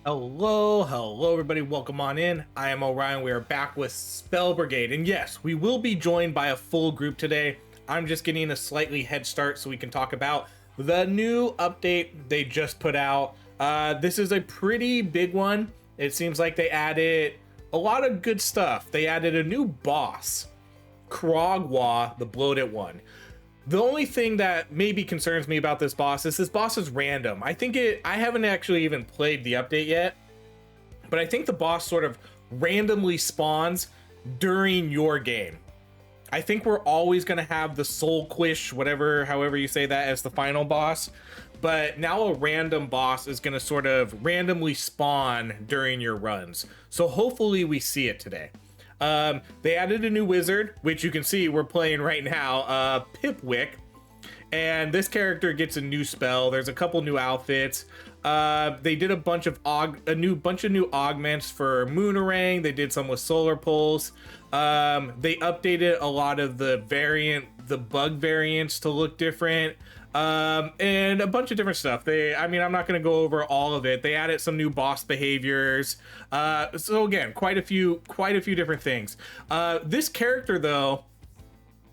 Hello everybody, welcome on in. I am Orion. We are back with Spell Brigade, and yes, we will be joined by a full group today. I'm just getting a slightly head start so we can talk about the new update they just put out. This is a pretty big one. It seems like they added a lot of good stuff. They added a new boss, Krogwa, the Bloated One. The only thing that maybe concerns me about this boss is random. I haven't actually even played the update yet, but I think the boss sort of randomly spawns during your game. I think we're always going to have the Soul Quish, however you say that, as the final boss, but now a random boss is going to sort of randomly spawn during your runs. So hopefully we see it today. They added a new wizard, which you can see we're playing right now, Pipwick, and this character gets a new spell. There's a couple new outfits. They did a bunch of new augments for Moonerang. They did some with Solar Pulse. They updated a lot of the bug variants to look different. And a bunch of different stuff. I'm not going to go over all of it. They added some new boss behaviors. So again, quite a few different things. This character though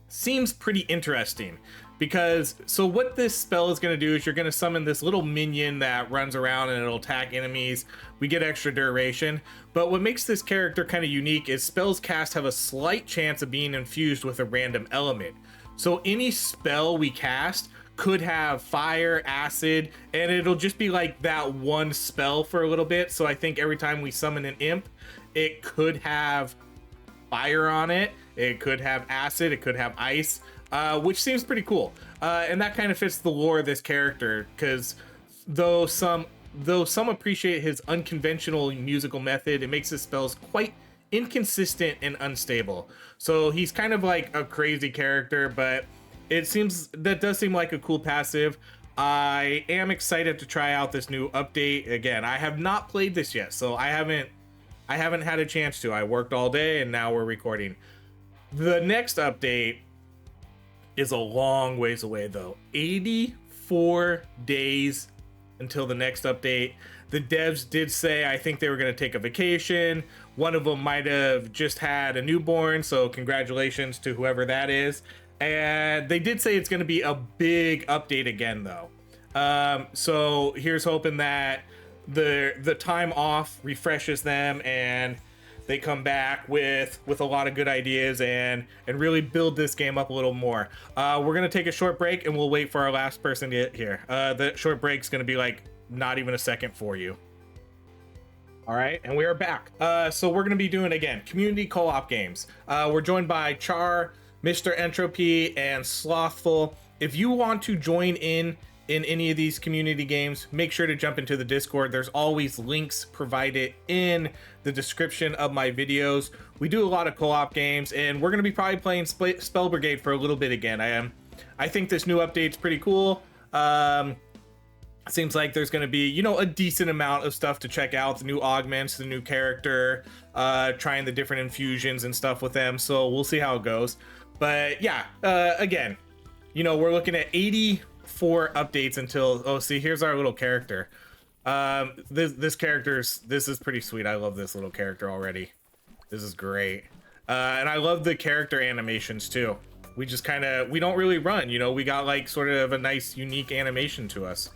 seems pretty interesting because what this spell is going to do is you're going to summon this little minion that runs around and it'll attack enemies. We get extra duration, but what makes this character kind of unique is spells cast have a slight chance of being infused with a random element. So any spell we cast could have fire, acid, and it'll just be like that one spell for a little bit. So I think every time we summon an imp, it could have fire on it, it could have acid, it could have ice, which seems pretty cool. And that kind of fits the lore of this character, because though some appreciate his unconventional musical method, it makes his spells quite inconsistent and unstable. So he's kind of like a crazy character, but that does seem like a cool passive. I am excited to try out this new update. Again, I have not played this yet, so I haven't had a chance to. I worked all day and now we're recording. The next update is a long ways away though. 84 days until the next update. The devs did say I think they were going to take a vacation. One of them might have just had a newborn, so congratulations to whoever that is. And they did say it's going to be a big update again though. So here's hoping that the time off refreshes them and they come back with a lot of good ideas and really build this game up a little more. We're going to take a short break and we'll wait for our last person to get here. The short break's going to be like not even a second for you. All right, and we are back. So we're going to be doing, again, community co-op games. We're joined by Char, Mr. Entropy, and Slothful. If you want to join in any of these community games, make sure to jump into the Discord. There's always links provided in the description of my videos. We do a lot of co-op games, and we're going to be probably playing Spell Brigade for a little bit again. I think this new update's pretty cool. Seems like there's going to be, a decent amount of stuff to check out. The new augments, the new character, trying the different infusions and stuff with them. So we'll see how it goes. But yeah, again, we're looking at 84 updates until, here's our little character. This is pretty sweet. I love this little character already. This is great. And I love the character animations too. We just we don't really run, we got like sort of a nice unique animation to us.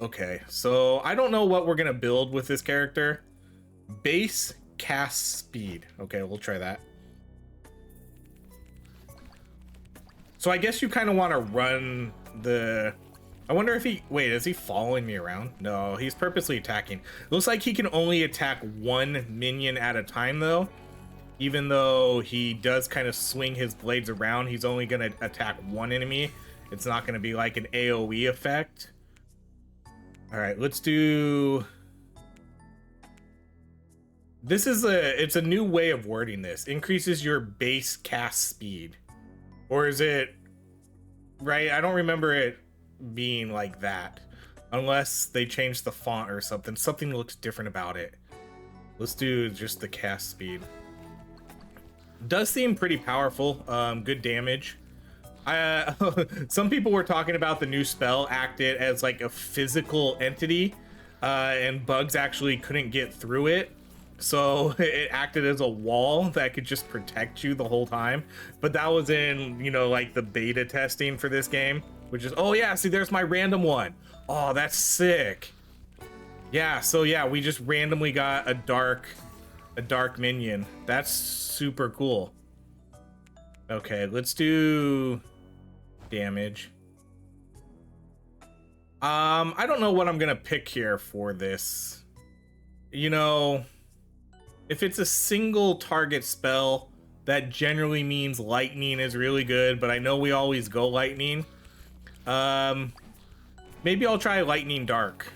Okay, so I don't know what we're gonna build with this character. Base cast speed. Okay, we'll try that. So I guess you kind of want to run the... I wonder if is he following me around? No, he's purposely attacking. It looks like he can only attack one minion at a time though. Even though he does kind of swing his blades around, he's only going to attack one enemy. It's not going to be like an AoE effect. All right, let's do... It's a new way of wording this. Increases your base cast speed. Or is it... Right, I don't remember it being like that. Unless they changed the font or something. Something looks different about it. Let's do just the cast speed. Does seem pretty powerful. Good damage. Some people were talking about the new spell acted as like a physical entity. and bugs actually couldn't get through it. So it acted as a wall that could just protect you the whole time. But that was in, you know, like the beta testing for this game, which is, oh yeah, see, there's my random one. Oh, that's sick. Yeah, so yeah, we just randomly got a dark minion. That's super cool. Okay, let's do damage. I don't know what I'm gonna pick here for this. You know, if it's a single target spell, that generally means lightning is really good, but I know we always go lightning. Maybe I'll try lightning dark.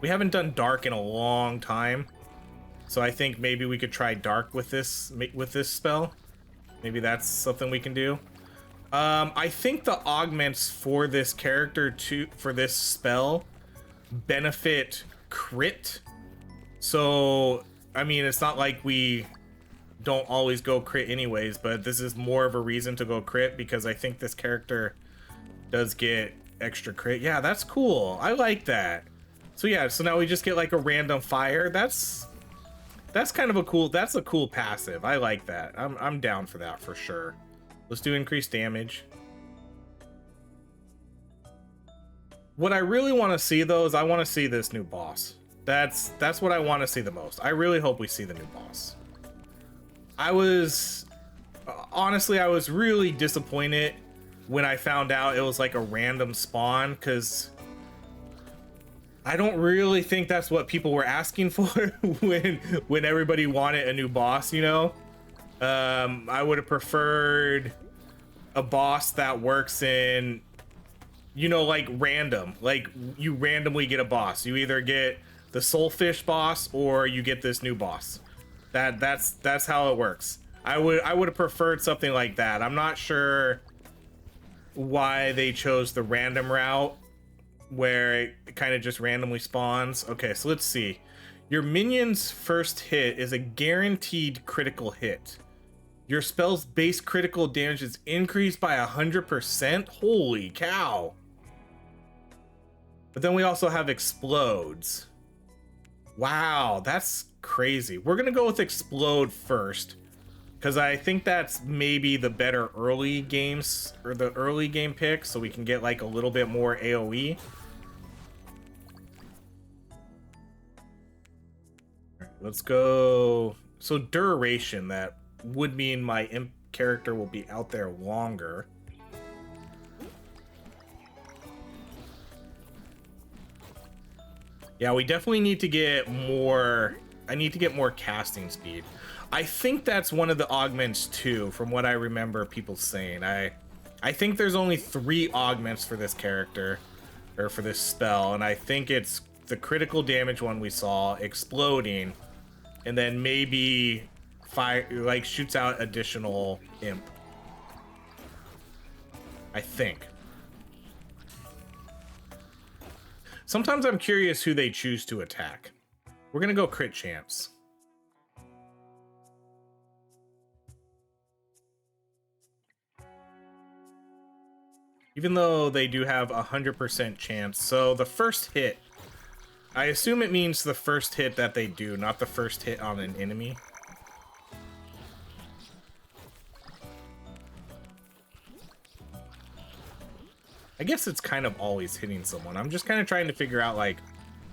We haven't done dark in a long time, so I think maybe we could try dark with this spell. Maybe that's something we can do. I think the augments for this character for this spell benefit crit. So, I mean, it's not like we don't always go crit anyways, but this is more of a reason to go crit because I think this character does get extra crit. Yeah, that's cool. I like that. So yeah, so now we just get like a random fire. That's kind of a cool passive. I like that. I'm down for that for sure. Let's do increased damage. What I really want to see though is I want to see this new boss. That's what I want to see the most. I really hope we see the new boss. Honestly, I was really disappointed when I found out it was like a random spawn, because I don't really think that's what people were asking for when everybody wanted a new boss, you know? I would have preferred a boss that works in, you know, like random. Like you randomly get a boss. You either get the Soulfish boss or you get this new boss. That's how it works. I would have preferred something like that. I'm not sure why they chose the random route where it kind of just randomly spawns. Okay, so let's see. Your minion's first hit is a guaranteed critical hit. Your spell's base critical damage is increased by 100%. Holy cow. But then we also have explodes. Wow, that's crazy. We're gonna go with explode first, because I think that's maybe the better early games, or the early game pick, so we can get like a little bit more AoE. Let's go. So duration, that would mean my imp character will be out there longer. Yeah, we definitely need to get more. I need to get more casting speed. I think that's one of the augments too, from what I remember people saying. I think there's only 3 augments for this character, or for this spell, and I think it's the critical damage one we saw, exploding, and then maybe fire, like shoots out additional imp. I think. Sometimes I'm curious who they choose to attack. We're gonna go crit chance. Even though they do have 100% chance. So the first hit, I assume it means the first hit that they do, not the first hit on an enemy. I guess it's kind of always hitting someone. I'm just kind of trying to figure out like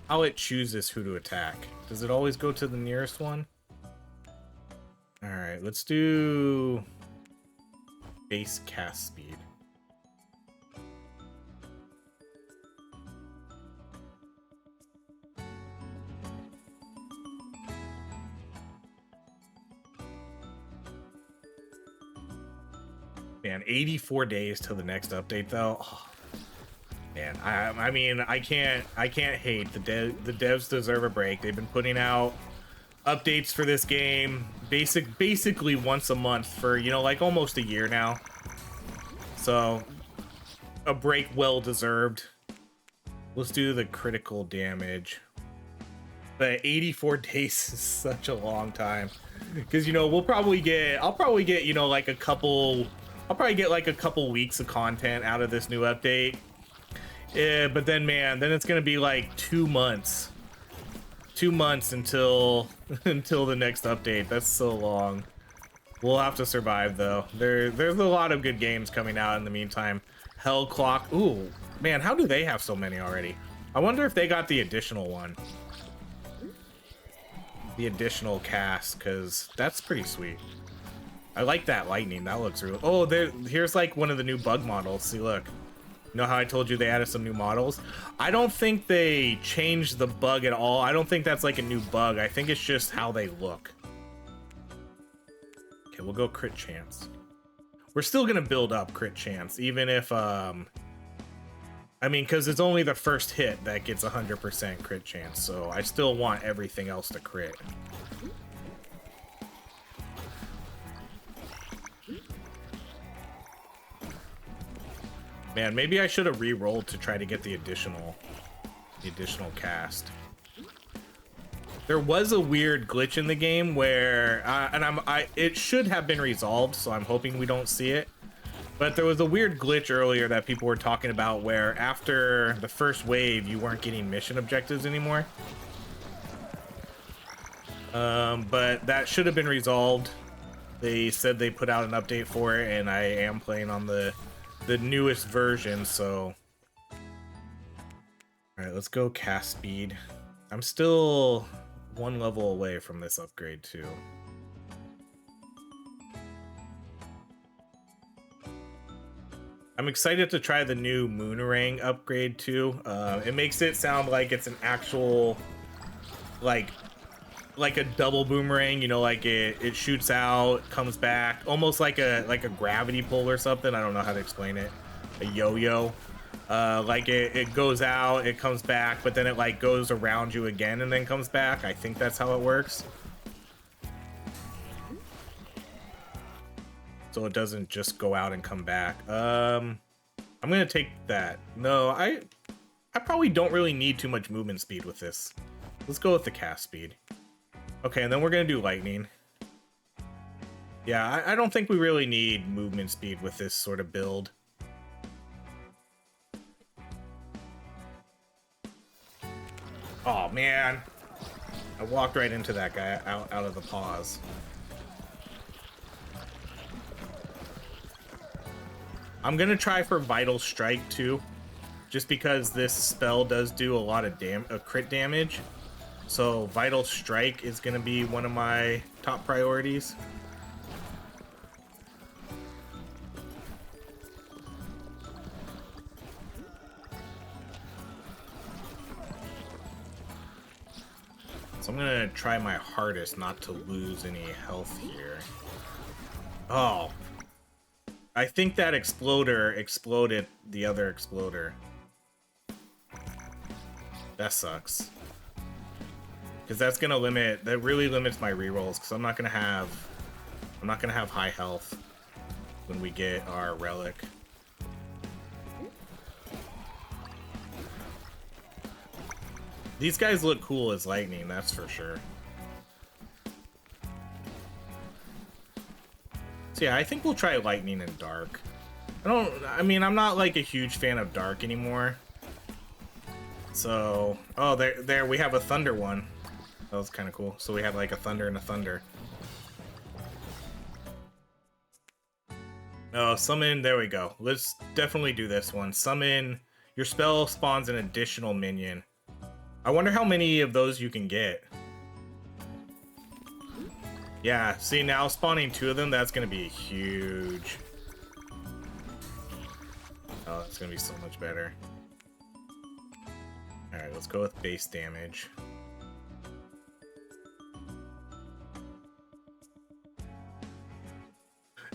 how it chooses who to attack. Does it always go to the nearest one? All right, let's do base cast speed. Man, 84 days till the next update though. Oh, man, I mean, I can't hate. The devs deserve a break. They've been putting out updates for this game basically once a month for, you know, like almost a year now. So a break well deserved. Let's do the critical damage. But 84 days is such a long time, because, you know, I'll probably get, you know, like a couple. I'll probably get like a couple weeks of content out of this new update. Yeah, but then, man, then it's gonna be like 2 months 2 months until until the next update. That's so long. We'll have to survive though. There's a lot of good games coming out in the meantime. Hell Clock. Ooh, man, how do they have so many already? I wonder if they got the additional one. The additional cast, because that's pretty sweet. I like that lightning. That looks real. Oh, here's like one of the new bug models. See, look. You know how I told you they added some new models? I don't think they changed the bug at all. I don't think that's like a new bug. I think it's just how they look. Okay, we'll go crit chance. We're still gonna build up crit chance, even if I mean, because it's only the first hit that gets 100% crit chance, so I still want everything else to crit. Man, maybe I should have re-rolled to try to get the additional cast. There was a weird glitch in the game where, it should have been resolved, so I'm hoping we don't see it. But there was a weird glitch earlier that people were talking about where after the first wave, you weren't getting mission objectives anymore. But that should have been resolved. They said they put out an update for it, and I am playing on the newest version, so... Alright, let's go cast speed. I'm still 1 level away from this upgrade, too. I'm excited to try the new Moonerang upgrade, too. It makes it sound like it's an actual... like a double boomerang, you know, like it shoots out, comes back, almost like a gravity pull or something. I don't know how to explain it. A yo-yo. Like it goes out, it comes back, but then it like goes around you again and then comes back. I think that's how it works. So it doesn't just go out and come back. I'm gonna take that. No, I probably don't really need too much movement speed with this. Let's go with the cast speed. Okay, and then we're gonna do lightning. Yeah, I don't think we really need movement speed with this sort of build. Oh man, I walked right into that guy out of the pause. I'm gonna try for Vital Strike too, just because this spell does do a lot of crit damage. So Vital Strike is gonna be one of my top priorities. So I'm gonna try my hardest not to lose any health here. Oh. I think that exploder exploded the other exploder. That sucks. Because that's gonna that really limits my rerolls, because I'm not gonna have high health when we get our relic. These guys look cool as lightning, that's for sure. So yeah, I think we'll try lightning and dark. I mean, I'm not like a huge fan of dark anymore. So, oh, there we have a thunder one. That was kind of cool. So we have like a thunder and a thunder. Oh, summon, there we go. Let's definitely do this one. Summon, your spell spawns an additional minion. I wonder how many of those you can get. Yeah, see, now spawning 2 of them, that's gonna be huge. Oh, that's gonna be so much better. Alright, let's go with base damage.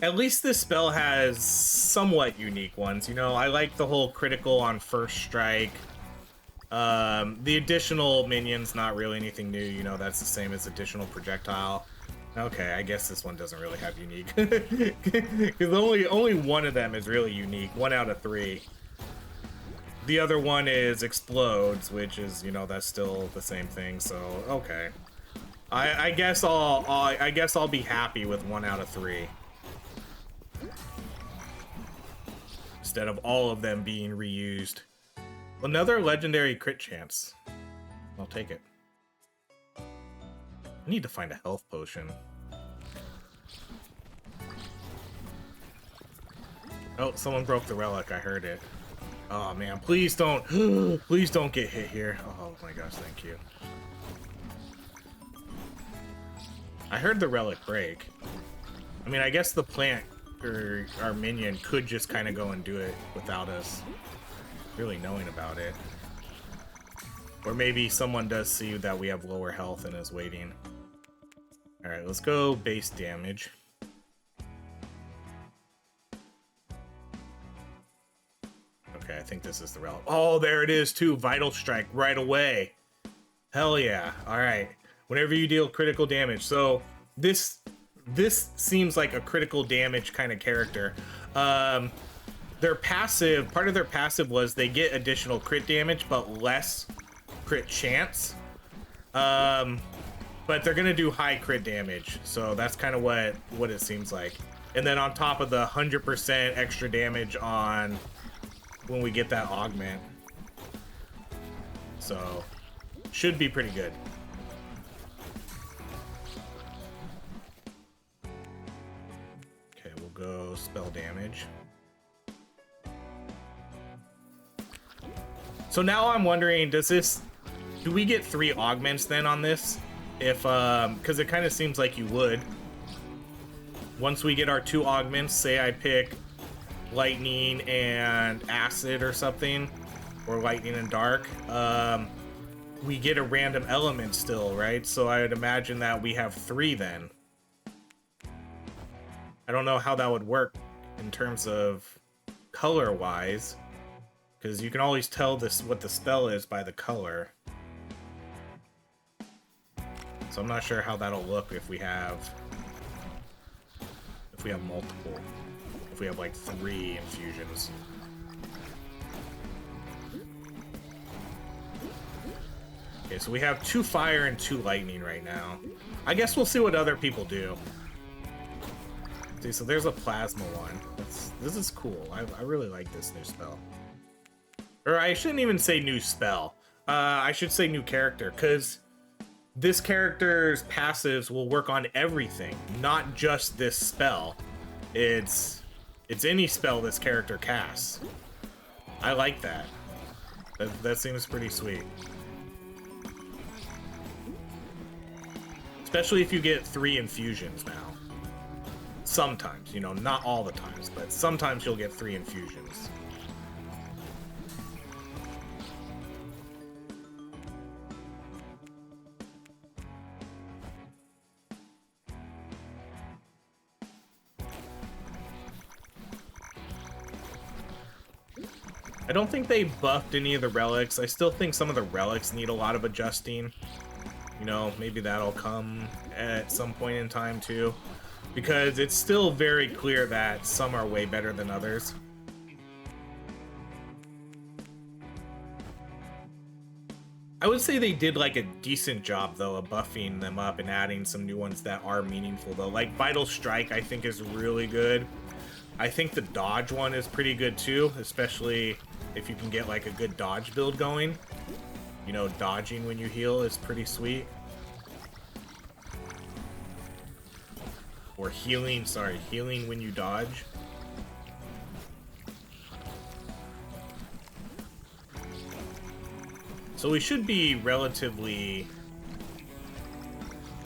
At least this spell has somewhat unique ones, you know? I like the whole critical on first strike. The additional minion's not really anything new, you know, that's the same as additional projectile. Okay, I guess this one doesn't really have unique. Because only one of them is really unique, 1 out of 3. The other one is explodes, which is, you know, that's still the same thing, so okay. I guess I'll be happy with 1 out of 3. Instead of all of them being reused. Another legendary crit chance. I'll take it. I need to find a health potion. Oh, someone broke the relic. I heard it. Oh man, please don't, please don't get hit here. Oh my gosh, thank you. I heard the relic break. I mean, I guess the plant or our minion could just kind of go and do it without us really knowing about it. Or maybe someone does see that we have lower health and is waiting. All right, let's go base damage. Okay, I think this is the relic. Oh, there it is too. Vital strike right away. Hell yeah. All right. Whenever you deal critical damage. So this seems like a critical damage kind of character. Their passive, part of their passive was they get additional crit damage, but less crit chance. But they're gonna do high crit damage. So that's kind of what it seems like. And then on top of the 100% extra damage on when we get that augment. So should be pretty good. Okay, we'll go spell damage. So now I'm wondering, do we get 3 augments then on this? If because it kind of seems like you would. Once we get our 2 augments, say I pick lightning and acid or something, or lightning and dark, we get a random element still, right? So I would imagine that we have 3 then. I don't know how that would work in terms of color wise, because you can always tell this what the spell is by the color. So I'm not sure how that'll look if we have multiple. If we have like 3 infusions. Okay, so we have 2 fire and 2 lightning right now. I guess we'll see what other people do. See, so there's a plasma one. This is cool. I really like this new spell. Or I shouldn't even say new spell. I should say new character, because this character's passives will work on everything, not just this spell. It's any spell this character casts. I like that. That seems pretty sweet. Especially if you get 3 infusions now. Sometimes, you know, not all the times, but sometimes you'll get 3 infusions. I don't think they buffed any of the relics. I still think some of the relics need a lot of adjusting. You know, maybe that'll come at some point in time too. Because it's still very clear that some are way better than others. I would say they did like a decent job though of buffing them up and adding some new ones that are meaningful though. Like Vital Strike I think is really good. I think the dodge one is pretty good too, especially if you can get like a good dodge build going. You know, dodging when you heal is pretty sweet. Or healing, sorry, healing when you dodge. So we should be relatively,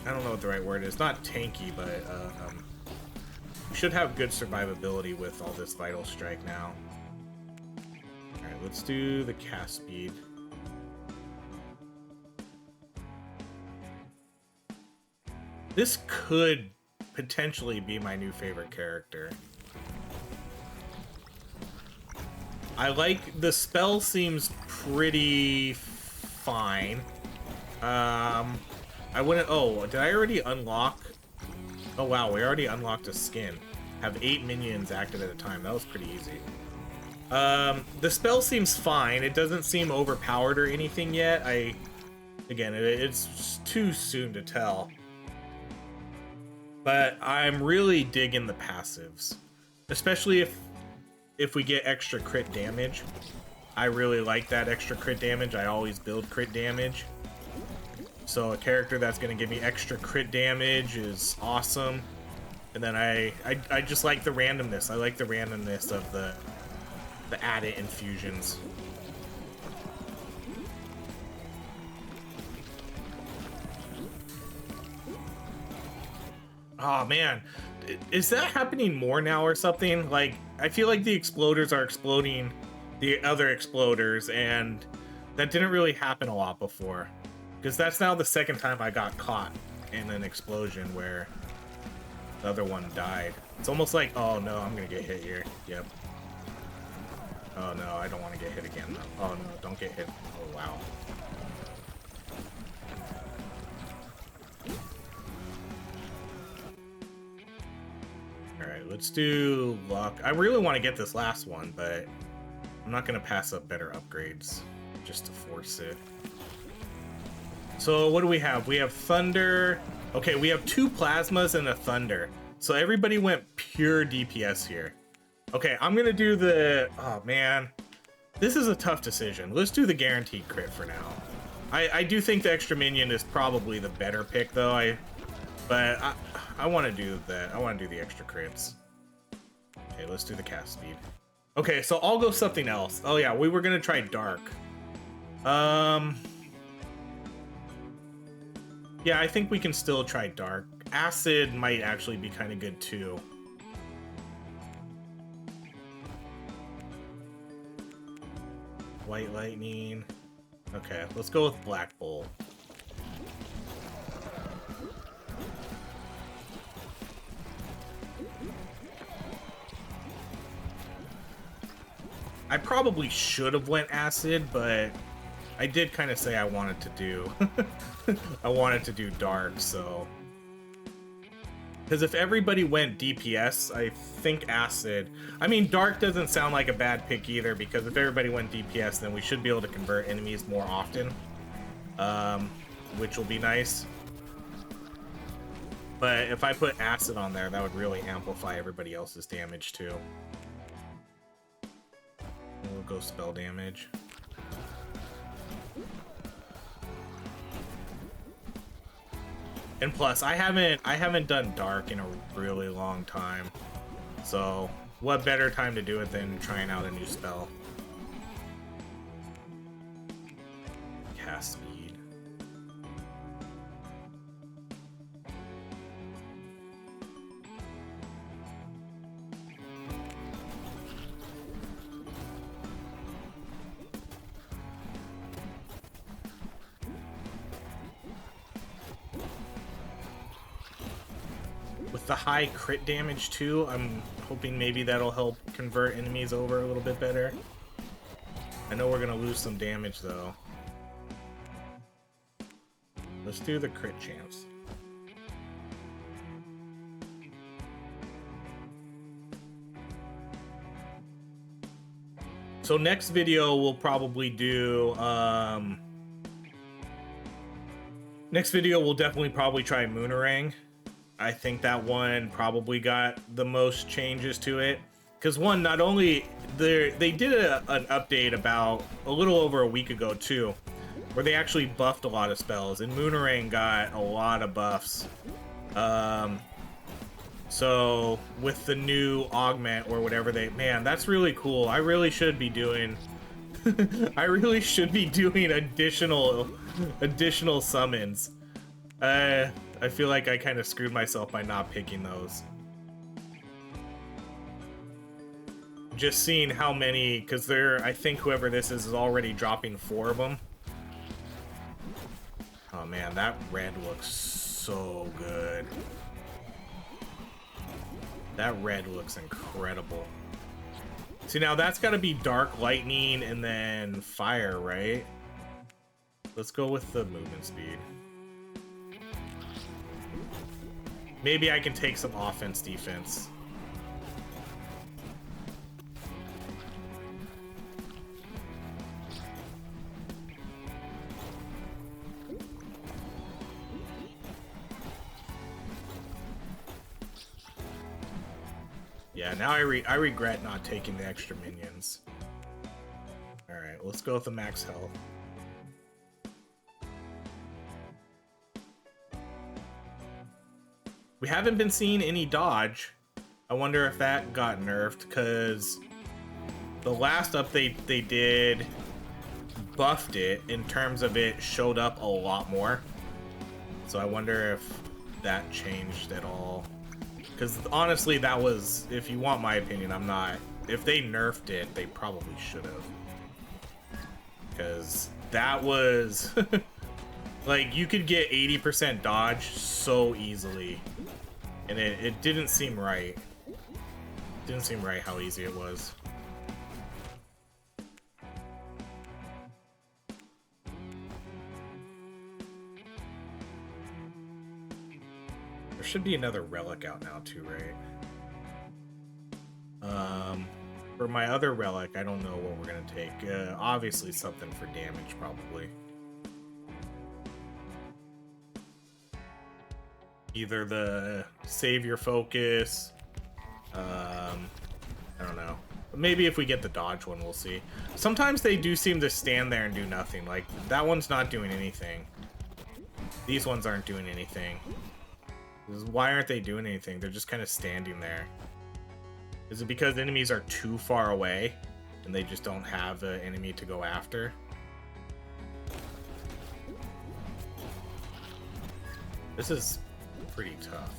I don't know what the right word is, not tanky, but we should have good survivability with all this Vital Strike now. Alright, let's do the cast speed. This could potentially be my new favorite character. I like, the spell seems pretty fine. I wouldn't, oh, did I already unlock? Oh wow, we already unlocked a skin. Have 8 minions active at a time. That was pretty easy. The spell seems fine. It doesn't seem overpowered or anything yet. Again, it's too soon to tell. But I'm really digging the passives. Especially if we get extra crit damage. I really like that extra crit damage. I always build crit damage. So a character that's going to give me extra crit damage is awesome. And then I just like the randomness. I like the randomness of the added infusions. Oh man, is that happening more now or something? Like, I feel like the exploders are exploding the other exploders, and that didn't really happen a lot before. Because that's now the second time I got caught in an explosion where the other one died. It's almost like, oh no, I'm gonna get hit here. Yep. Oh no, I don't want to get hit again though. Oh no, don't get hit. Oh wow. Alright, let's do luck. I really want to get this last one, but I'm not gonna pass up better upgrades just to force it. So what do we have? We have thunder. Okay, we have 2 plasmas and a thunder. So everybody went pure DPS here. Okay, I'm gonna do the... Oh man, this is a tough decision. Let's do the guaranteed crit for now. I do think the extra minion is probably the better pick though. But I want to do that. I want to do the extra crits. Okay, let's do the cast speed. Okay, so I'll go something else. Oh yeah, we were gonna try dark. Yeah, I think we can still try dark. Acid might actually be kind of good too. White lightning. Okay, let's go with black bolt. I probably should have went acid, but I did kind of say I wanted to do I wanted to do dark, so because if everybody went DPS, I think acid. I mean, dark doesn't sound like a bad pick either, because if everybody went DPS, then we should be able to convert enemies more often, which will be nice. But if I put acid on there, that would really amplify everybody else's damage too. We'll go spell damage. And plus, I haven't done dark in a really long time. So, what better time to do it than trying out a new spell? Cast speed. With the high crit damage too, I'm hoping maybe that'll help convert enemies over a little bit better. I know we're gonna lose some damage though. Let's do the crit chance. So next video we'll probably do next video we'll definitely probably try Moonerang. I think that one probably got the most changes to it, because one, not only they did an update about a little over a week ago too, where they actually buffed a lot of spells, and Moonerang got a lot of buffs. So with the new augment or whatever man, that's really cool. I really should be doing I really should be doing additional summons. I feel like I kind of screwed myself by not picking those. Just seeing how many, because I think whoever this is already dropping 4 of them. Oh man, that red looks so good. That red looks incredible. See, now that's got to be dark lightning and then fire, right? Let's go with the movement speed. Maybe I can take some offense, defense. Yeah, now I regret not taking the extra minions. Alright, let's go with the max health. We haven't been seeing any dodge. I wonder if that got nerfed, because the last update they did buffed it in terms of it showed up a lot more. So I wonder if that changed at all. Because honestly, that was, if you want my opinion, I'm not, if they nerfed it, they probably should have. Because that was, like, you could get 80% dodge so easily. And it didn't seem right. Didn't seem right how easy it was. There should be another relic out now too, right? For my other relic, I don't know what we're gonna take. Obviously something for damage, probably. Either the save your focus. I don't know. Maybe if we get the dodge one, we'll see. Sometimes they do seem to stand there and do nothing. Like, that one's not doing anything. These ones aren't doing anything. Why aren't they doing anything? They're just kind of standing there. Is it because enemies are too far away and they just don't have an enemy to go after? This is pretty tough.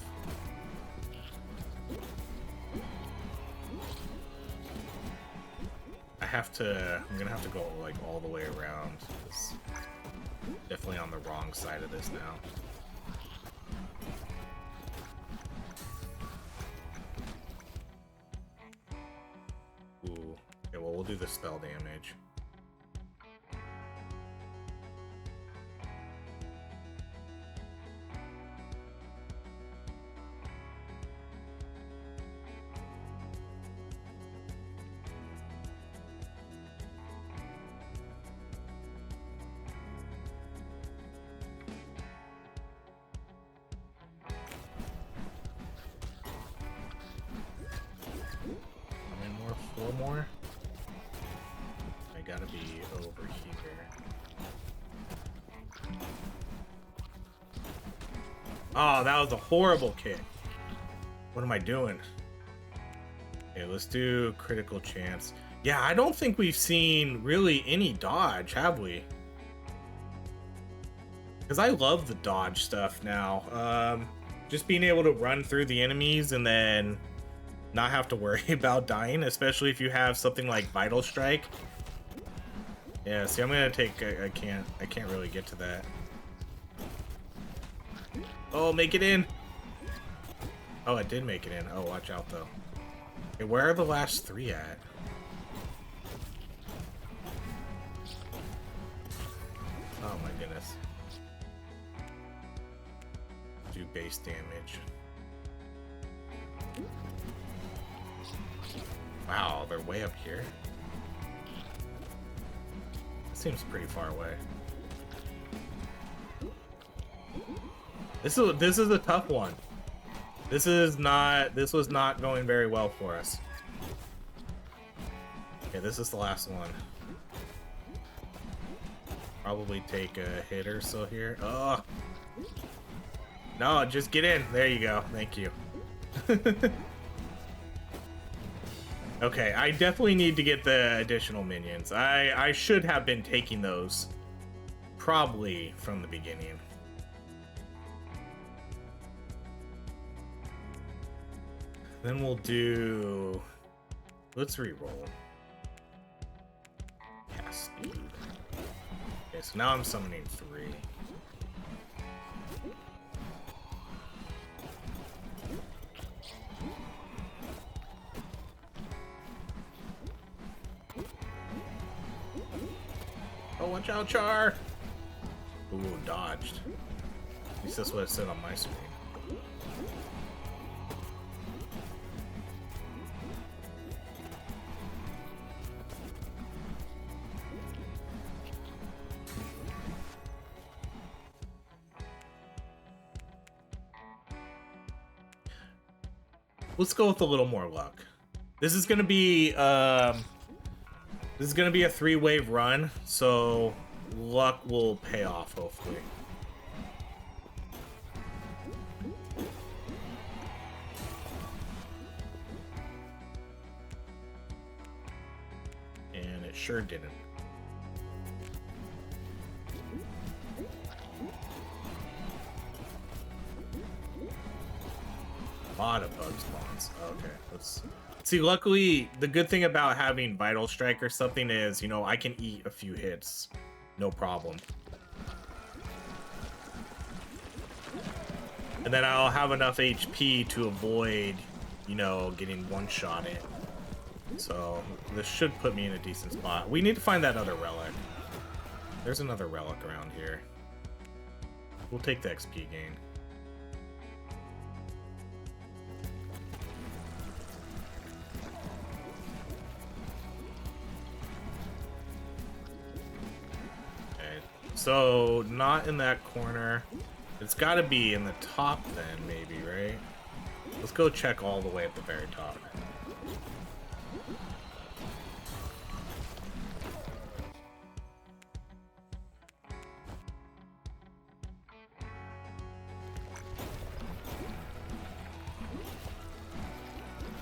I'm gonna have to go like all the way around. It's definitely on the wrong side of this now. Ooh. Okay, well, we'll do the spell damage. Four more? I gotta be over here. Oh, that was a horrible kick. What am I doing? Okay, let's do critical chance. Yeah, I don't think we've seen really any dodge, have we? Because I love the dodge stuff now. Just being able to run through the enemies and then not have to worry about dying, especially if you have something like Vital Strike. Yeah, see, I'm gonna take. I can't really get to that. Oh, make it in. Oh, I did make it in. Oh, watch out though. Okay, where are the last three at? Oh my goodness. Do base damage. Wow, they're way up here. That seems pretty far away. This is a tough one. This was not going very well for us. Okay, this is the last one. Probably take a hit or so here. Oh. No, just get in. There you go. Thank you. Okay, I definitely need to get the additional minions. I should have been taking those probably from the beginning. Then we'll do... Let's reroll. Cast speed. Okay, so now I'm summoning 3. Oh, watch out, Char! Ooh, dodged. At least that's what it said on my screen. Let's go with a little more luck. This is gonna be a 3-wave run, so luck will pay off hopefully. sure didn't. A lot of bug spawns. Okay, let's see. Luckily, the good thing about having Vital Strike or something is, you know, I can eat a few hits, no problem. And then I'll have enough HP to avoid, you know, getting one-shotted. So this should put me in a decent spot. We need to find that other relic. There's another relic around here. We'll take the XP gain. Okay, so not in that corner. It's got to be in the top then, maybe, right? Let's go check all the way at the very top.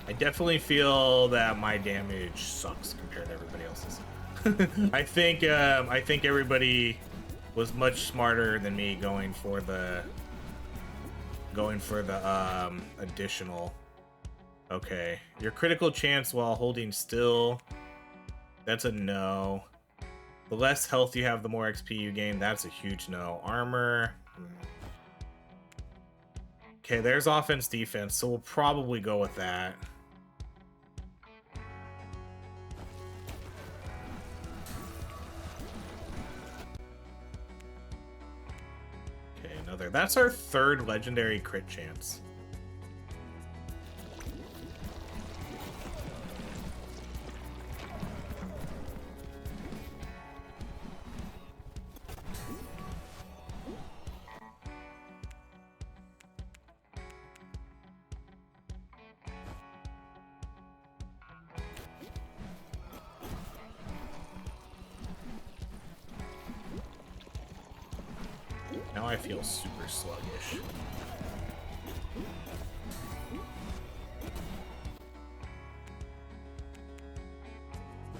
I definitely feel that my damage sucks compared to everybody else's. I think everybody was much smarter than me going for the additional. Okay, your critical chance while holding still, that's a no. The less health you have, the more XP you gain. That's a huge no. Armor. Okay, there's offense defense, so we'll probably go with that. That's our third legendary crit chance. Now I feel super sluggish.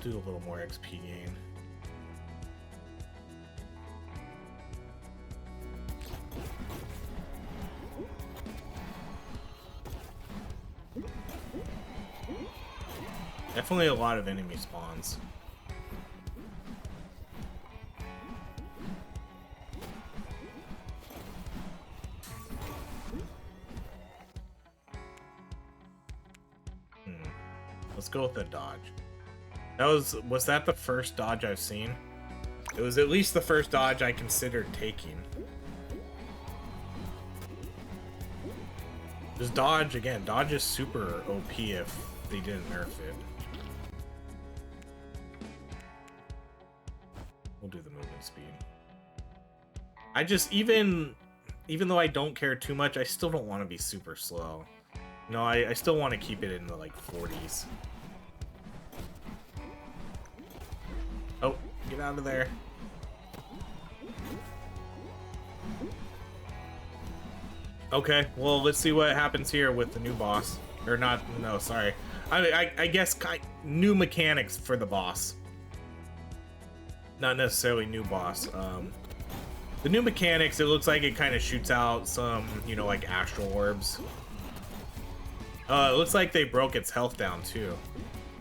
Do a little more XP gain. Definitely a lot of enemy spawns. Let's go with the dodge. That was that the first dodge I've seen? It was at least the first dodge I considered taking. Just dodge again. Dodge is super OP if they didn't nerf it. We'll do the movement speed. I just even though I don't care too much, I still don't want to be super slow. No, I still want to keep it in the like 40s. Oh, get out of there. Okay, well, let's see what happens here with the new boss. Or not, no, sorry. I guess new mechanics for the boss. Not necessarily new boss. The new mechanics, it looks like it kind of shoots out some, you know, like astral orbs. It looks like they broke its health down too.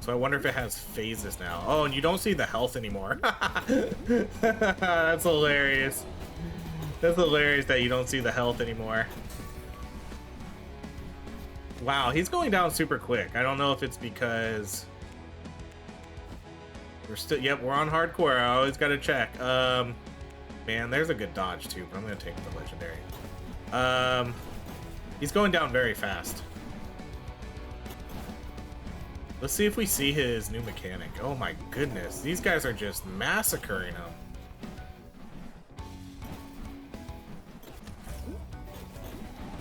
So I wonder if it has phases now. Oh, and you don't see the health anymore. That's hilarious. That's hilarious that you don't see the health anymore. Wow, he's going down super quick. I don't know if it's because we're still, yep, we're on hardcore. I always gotta check. Man, there's a good dodge too, but I'm gonna take the legendary. He's going down very fast. Let's see if we see his new mechanic. Oh my goodness, these guys are just massacring him.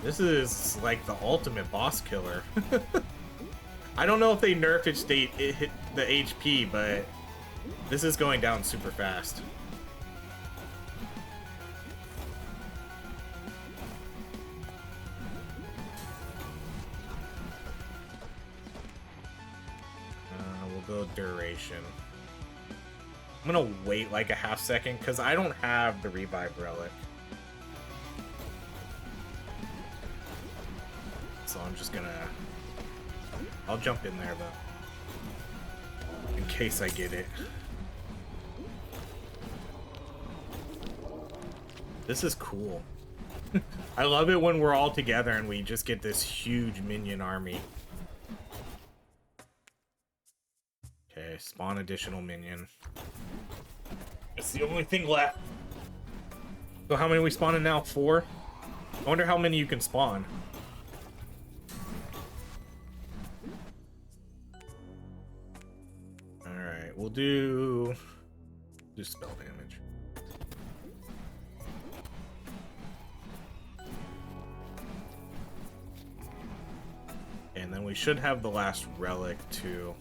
This is like the ultimate boss killer. I don't know if they nerfed it hit the HP, but this is going down super fast. We'll go duration. I'm gonna wait like a half second because I don't have the revive relic. So I'm just gonna... I'll jump in there though, in case I get it. This is cool. I love it when we're all together and we just get this huge minion army. Okay, spawn additional minion. It's the only thing left. So how many are we spawning now? 4? I wonder how many you can spawn. Alright, we'll do spell damage. And then we should have the last relic too.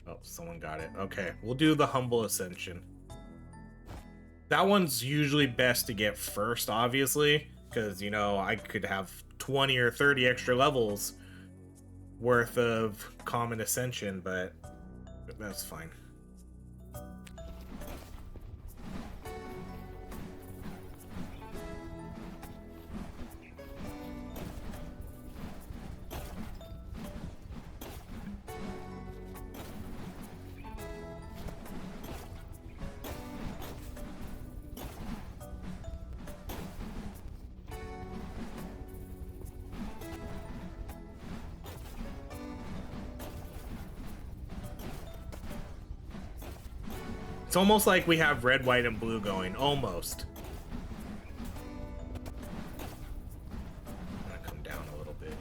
Oh, someone got it. Okay, we'll do the Humble Ascension. That one's usually best to get first, obviously, because, you know, I could have 20 or 30 extra levels worth of Common Ascension, but that's fine. It's almost like we have red, white, and blue going. Almost. I'm gonna come down a little bit.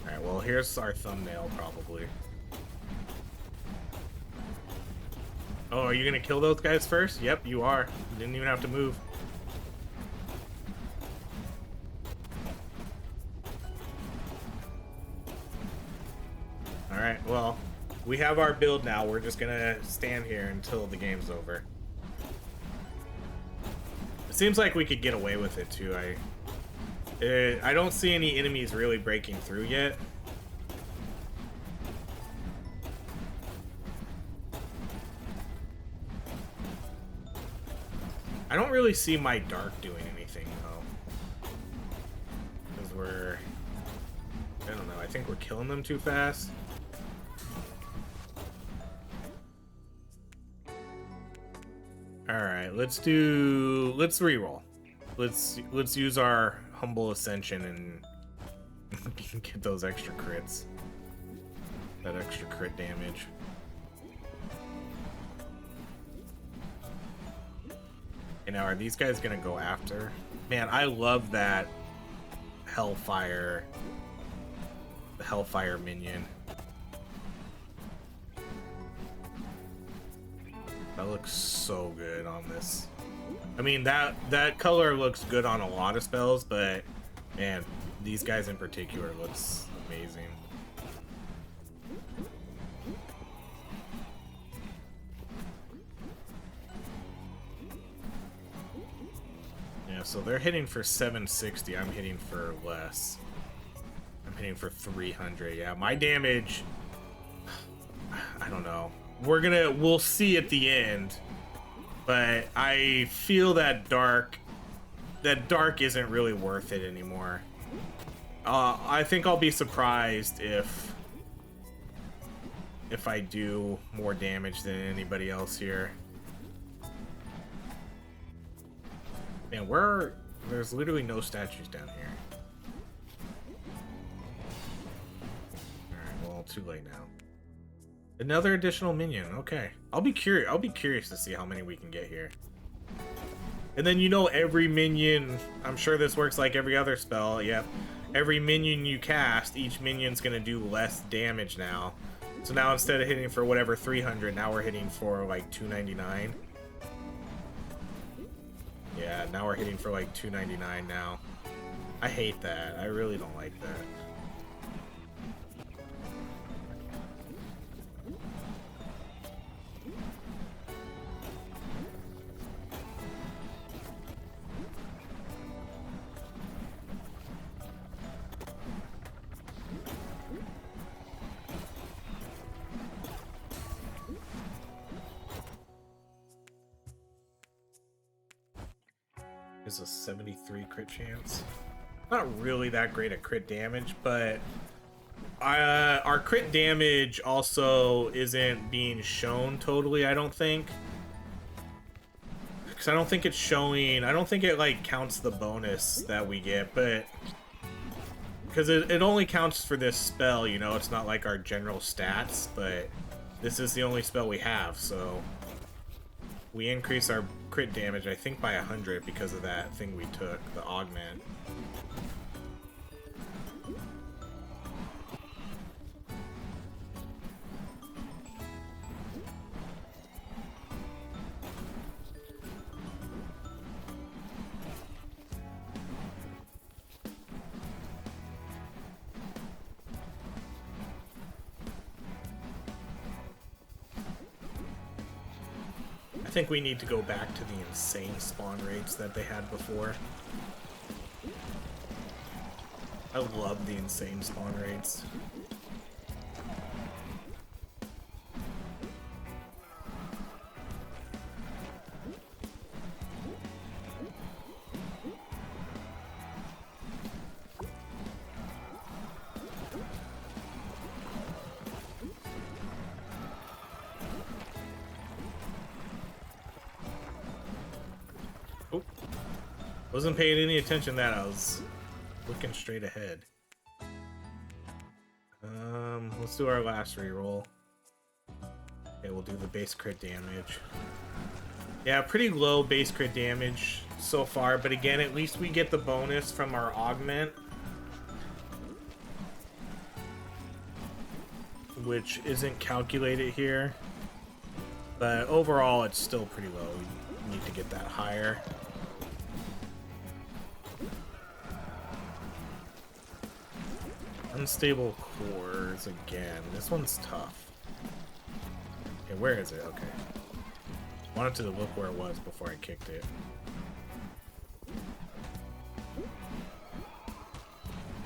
Alright, well, here's our thumbnail, probably. Oh, are you gonna kill those guys first? Yep, you are. You didn't even have to move. Alright, well, we have our build now. We're just gonna stand here until the game's over. It seems like we could get away with it, too. I don't see any enemies really breaking through yet. I don't really see my Dark doing anything, though. Because we're... I don't know, I think we're killing them too fast. Alright, let's reroll. Let's use our Humble Ascension and get those extra crits. That extra crit damage. Okay, now are these guys gonna go after? Man, I love that Hellfire, the Hellfire minion. That looks so good on this. I mean, that color looks good on a lot of spells, but man, these guys in particular looks amazing. Yeah, so they're hitting for 760. I'm hitting for less. I'm hitting for 300. Yeah, my damage, I don't know. We'll see at the end, but I feel that dark isn't really worth it anymore. I think I'll be surprised if I do more damage than anybody else here. Man, there's literally no statues down here. Alright, well, too late now. Another additional minion. Okay. I'll be curious to see how many we can get here. And then, you know, every minion, I'm sure this works like every other spell. Yep. Every minion you cast, each minion's gonna do less damage now. So now instead of hitting for whatever 300, now we're hitting for like 299. Yeah, now we're hitting for like 299 now. I hate that. I really don't like that. Is a 73 crit chance. Not really that great at crit damage, but our crit damage also isn't being shown totally, I don't think. Because I don't think it's showing, I don't think it like counts the bonus that we get, but because it only counts for this spell, you know, it's not like our general stats, but this is the only spell we have, so we increase our crit damage, I think, by 100 because of that thing we took, the augment. I think we need to go back to the insane spawn rates that they had before. I love the insane spawn rates. Wasn't paying any attention to that. I was looking straight ahead. Let's do our last reroll. Okay, we'll do the base crit damage. Yeah, pretty low base crit damage so far, but again, at least we get the bonus from our augment, which isn't calculated here. But overall, it's still pretty low. We need to get that higher. Unstable cores again. This one's tough. Okay, where is it? Okay. Wanted to look where it was before I kicked it.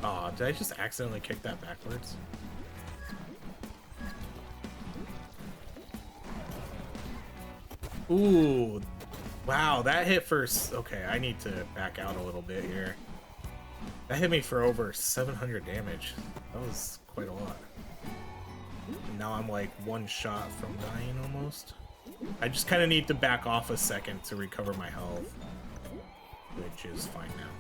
Aw, did I just accidentally kick that backwards? Ooh. Wow, that hit first. Okay, I need to back out a little bit here. That hit me for over 700 damage. That was quite a lot. And now I'm like one shot from dying almost. I just kind of need to back off a second to recover my health, which is fine now.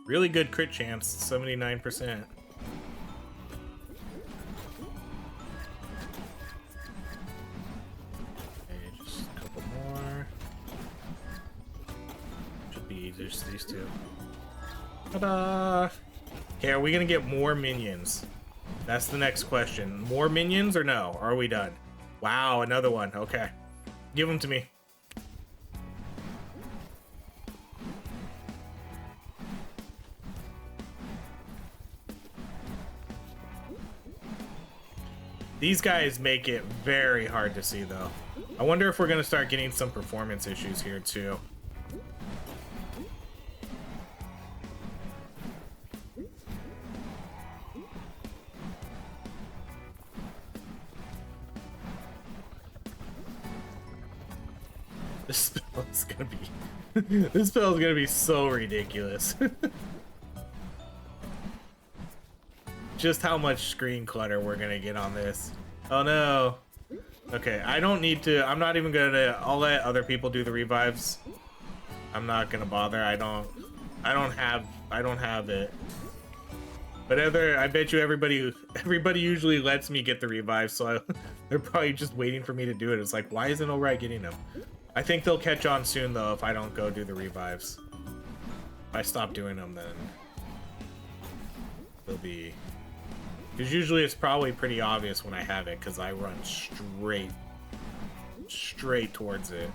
Really good crit chance, 79%. Just these two. Ta-da! Okay, are we gonna get more minions? That's the next question. More minions or no? Or are we done? Wow, another one. Okay. Give them to me. These guys make it very hard to see, though. I wonder if we're gonna start getting some performance issues here, too. This spell is gonna be this spell is gonna be so ridiculous. Just how much screen clutter we're gonna get on this. Oh no. Okay, I don't need to. I'm not even gonna. I'll let other people do the revives. I'm not gonna bother. I don't have it. But I bet you everybody usually lets me get the revives, so they're probably just waiting for me to do it. It's like, why isn't O'Reilly getting them? I think they'll catch on soon, though, if I don't go do the revives. If I stop doing them, then they'll be... Because usually it's probably pretty obvious when I have it, because I run straight towards it.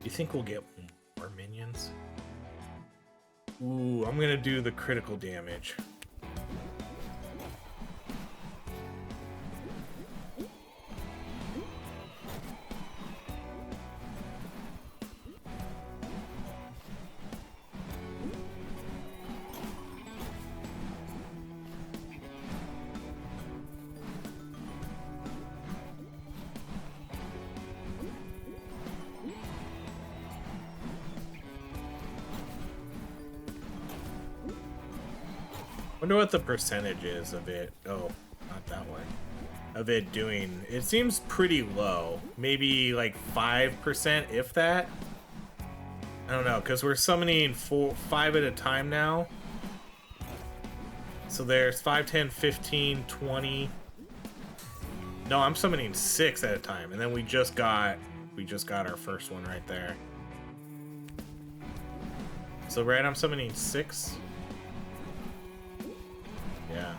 You think we'll get more minions? Ooh, I'm gonna do the critical damage. Wonder what the percentage is of it. Oh, not that one. Of it doing. It seems pretty low. Maybe like 5%, if that. I don't know, because we're summoning 5 at a time now. So there's 5, 10, 15, 20. No, I'm summoning 6 at a time, and then we just got our first one right there. So right, I'm summoning 6. Yeah.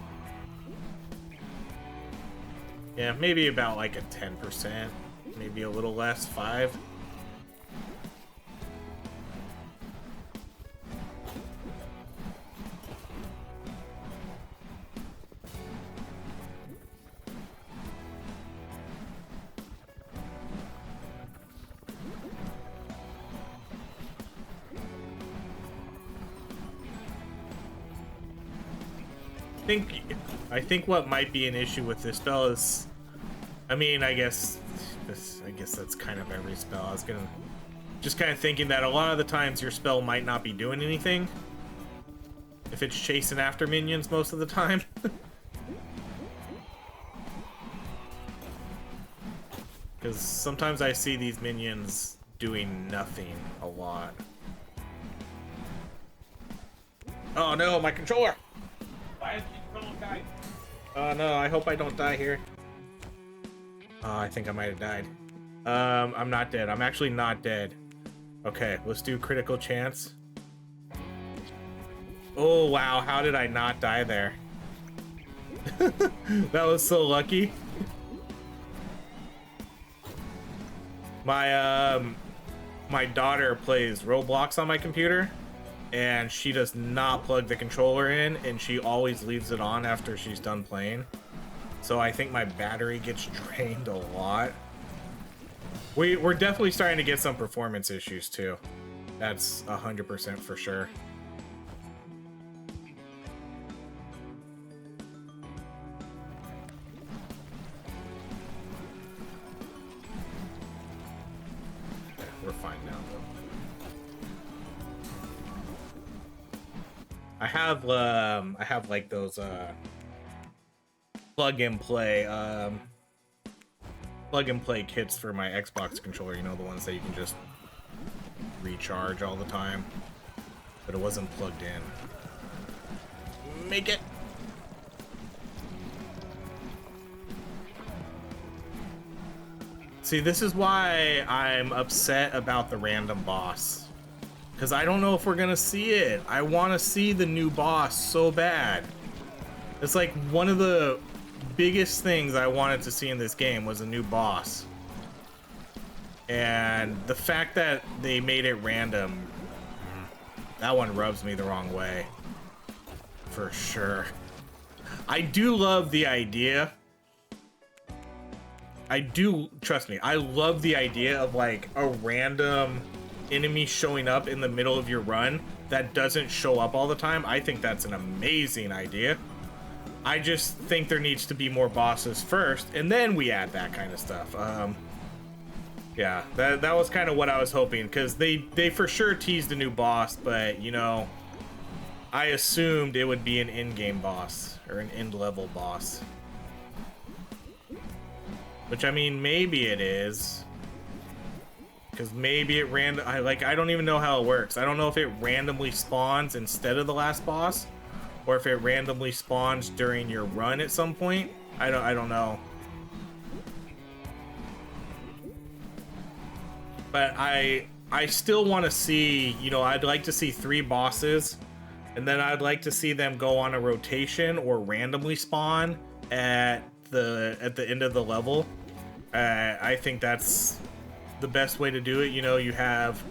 Yeah, maybe about like a 10%, maybe a little less, 5. I think what might be an issue with this spell is, I mean, I guess that's kind of every spell. I was gonna just kind of thinking that a lot of the times your spell might not be doing anything if it's chasing after minions most of the time. Because sometimes I see these minions doing nothing a lot. Oh no, my controller! Why is the controller dying? Oh no, I hope I don't die here. Oh, I think I might have died. I'm not dead. I'm actually not dead. Okay, let's do critical chance. Oh wow, how did I not die there? That was so lucky. My daughter plays Roblox on my computer, and she does not plug the controller in, and she always leaves it on after she's done playing. So I think my battery gets drained a lot. We're definitely starting to get some performance issues too. That's 100% for sure. We're fine now though. I have like those plug and play kits for my Xbox controller, you know, the ones that you can just recharge all the time, but it wasn't plugged in. Make it. See, this is why I'm upset about the random boss, because I don't know if we're gonna see it. I want to see the new boss so bad. It's like one of the biggest things I wanted to see in this game was a new boss. And the fact that they made it random, that one rubs me the wrong way. For sure. I do love the idea. Trust me, I love the idea of like a random enemy showing up in the middle of your run that doesn't show up all the time. I think that's an amazing idea. I just think there needs to be more bosses first, and then we add that kind of stuff. Yeah, that was kind of what I was hoping, because they for sure teased a new boss, but, you know, I assumed it would be an in-game boss, or an end-level boss. Which, I mean, maybe it is. Because maybe it I don't even know how it works. I don't know if it randomly spawns instead of the last boss, or if it randomly spawns during your run at some point. I don't know. But I still want to see, you know, I'd like to see 3 bosses, and then I'd like to see them go on a rotation or randomly spawn at the end of the level. I think that's the best way to do it. You know, you have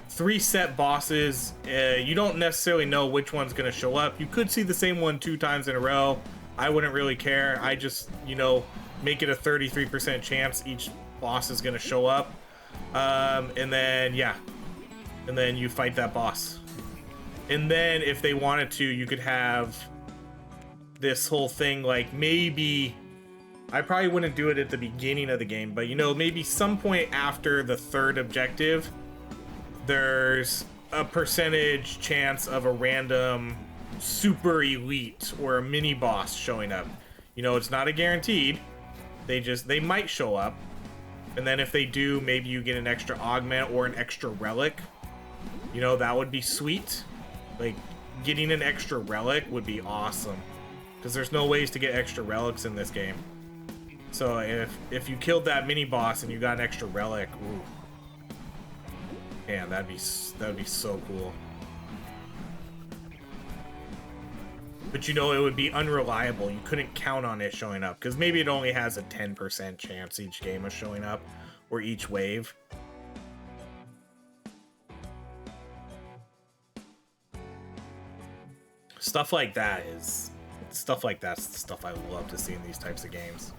3 set bosses. You don't necessarily know which one's going to show up. You could see the same one 2 times in a row. I wouldn't really care. I just, you know, make it a 33% chance each boss is going to show up. And then, yeah. And then you fight that boss. And then if they wanted to, you could have this whole thing, like maybe... I probably wouldn't do it at the beginning of the game, but you know, maybe some point after the 3rd objective, there's a percentage chance of a random super elite or a mini boss showing up. You know, it's not a guaranteed. They might show up. And then if they do, maybe you get an extra augment or an extra relic. You know, that would be sweet. Like, getting an extra relic would be awesome. Because there's no ways to get extra relics in this game. So if you killed that mini boss and you got an extra relic, ooh, man, that'd be so cool. But you know, it would be unreliable. You couldn't count on it showing up because maybe it only has a 10% chance each game of showing up or each wave. Stuff like that is stuff like that's the stuff I love to see in these types of games.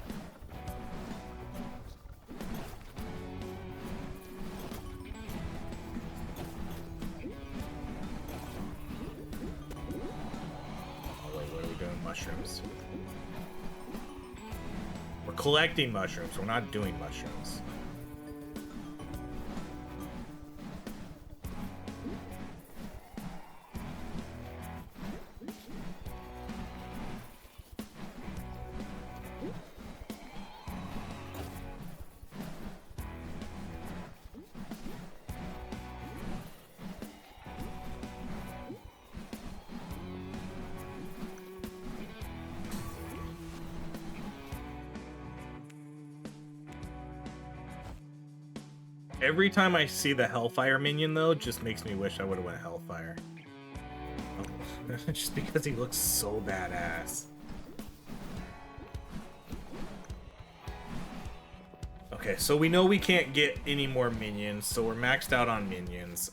Mushrooms. We're collecting mushrooms. We're not doing mushrooms. Every time I see the Hellfire minion, though, just makes me wish I would have went Hellfire. Just because he looks so badass. Okay, so we know we can't get any more minions, so we're maxed out on minions.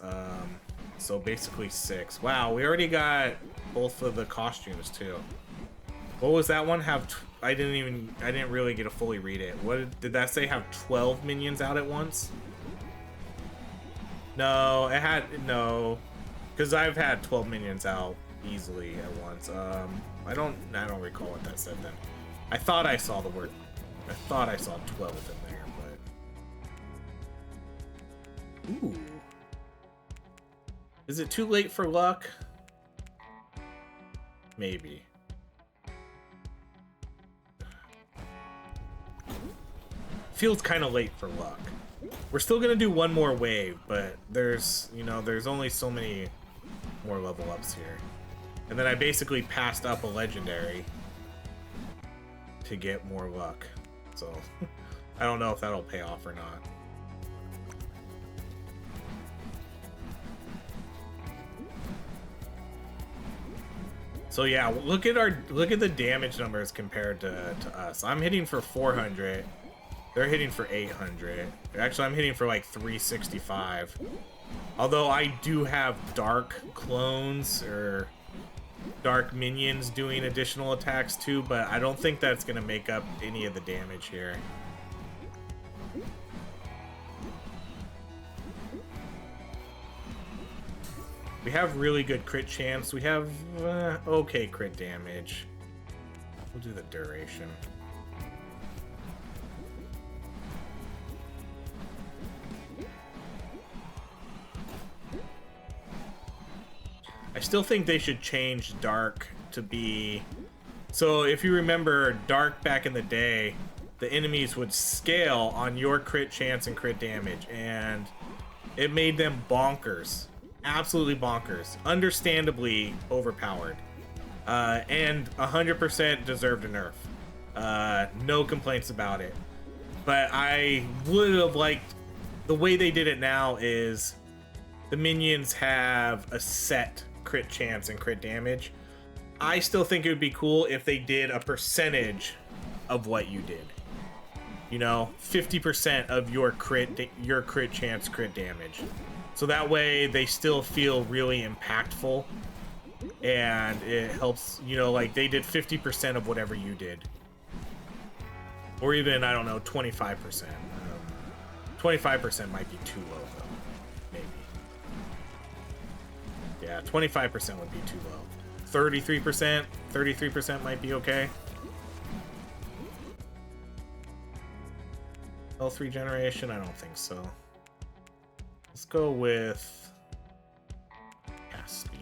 So basically 6. Wow, we already got both of the costumes, too. What was that one? I didn't really get to fully read it. What did that say? Have 12 minions out at once? No, it had no, because I've had 12 minions out easily at once. I don't recall what that said then. I thought I saw 12 in there, but ooh, is it too late for luck? Maybe. Feels kind of late for luck. We're still gonna do one more wave, but there's only so many more level ups here. And then I basically passed up a legendary to get more luck. So I don't know if that'll pay off or not. So yeah, look at the damage numbers compared to us. I'm hitting for 400. They're hitting for 800. Actually, I'm hitting for like 365. Although I do have dark clones or dark minions doing additional attacks too, but I don't think that's going to make up any of the damage here. We have really good crit chance. We have okay crit damage. We'll do the duration. I still think they should change Dark to be... So if you remember Dark back in the day, the enemies would scale on your crit chance and crit damage, and it made them bonkers. Absolutely bonkers. Understandably overpowered. And 100% deserved a nerf. No complaints about it. But I would have liked... The way they did it now is the minions have a set crit chance and crit damage. I still think it would be cool if they did a percentage of what you did. you know, 50% of your crit chance crit damage. So that way they still feel really impactful, and it helps, you know, like they did 50% of whatever you did. Or even, I don't know, 25%. 25% might be too low, though. Maybe. Yeah, 25% would be too low. 33%? 33% might be okay. Health regeneration? I don't think so. Let's go with... yeah, speed.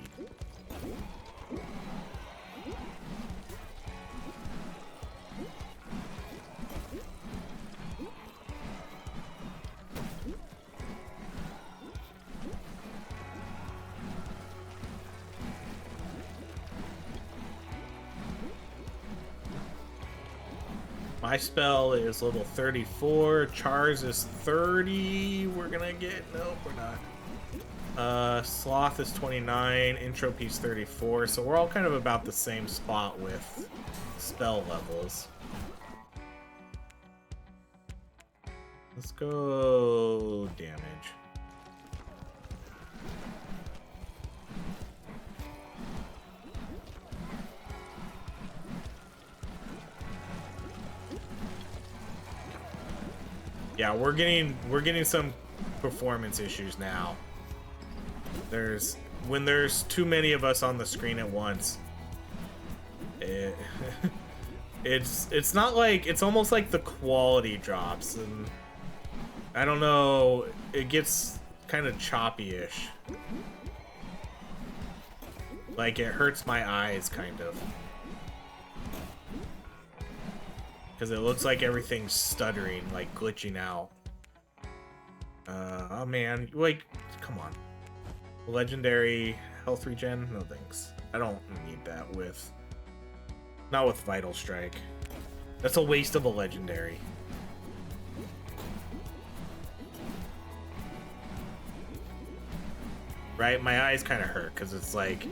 My spell is level 34. Char's is 30. We're gonna get... nope, we're not. Sloth is 29. Entropy's 34. So we're all kind of about the same spot with spell levels. Let's go damage. Yeah, we're getting some performance issues now. When there's too many of us on the screen at once, it's not like, it's almost like the quality drops, and I don't know, it gets kind of choppy-ish. Like, it hurts my eyes, kind of. Because it looks like everything's stuttering, like glitching out. Oh man, like, come on. Legendary health regen? No thanks. I don't need that with... not with Vital Strike. That's a waste of a legendary. Right? My eyes kind of hurt, because it's like...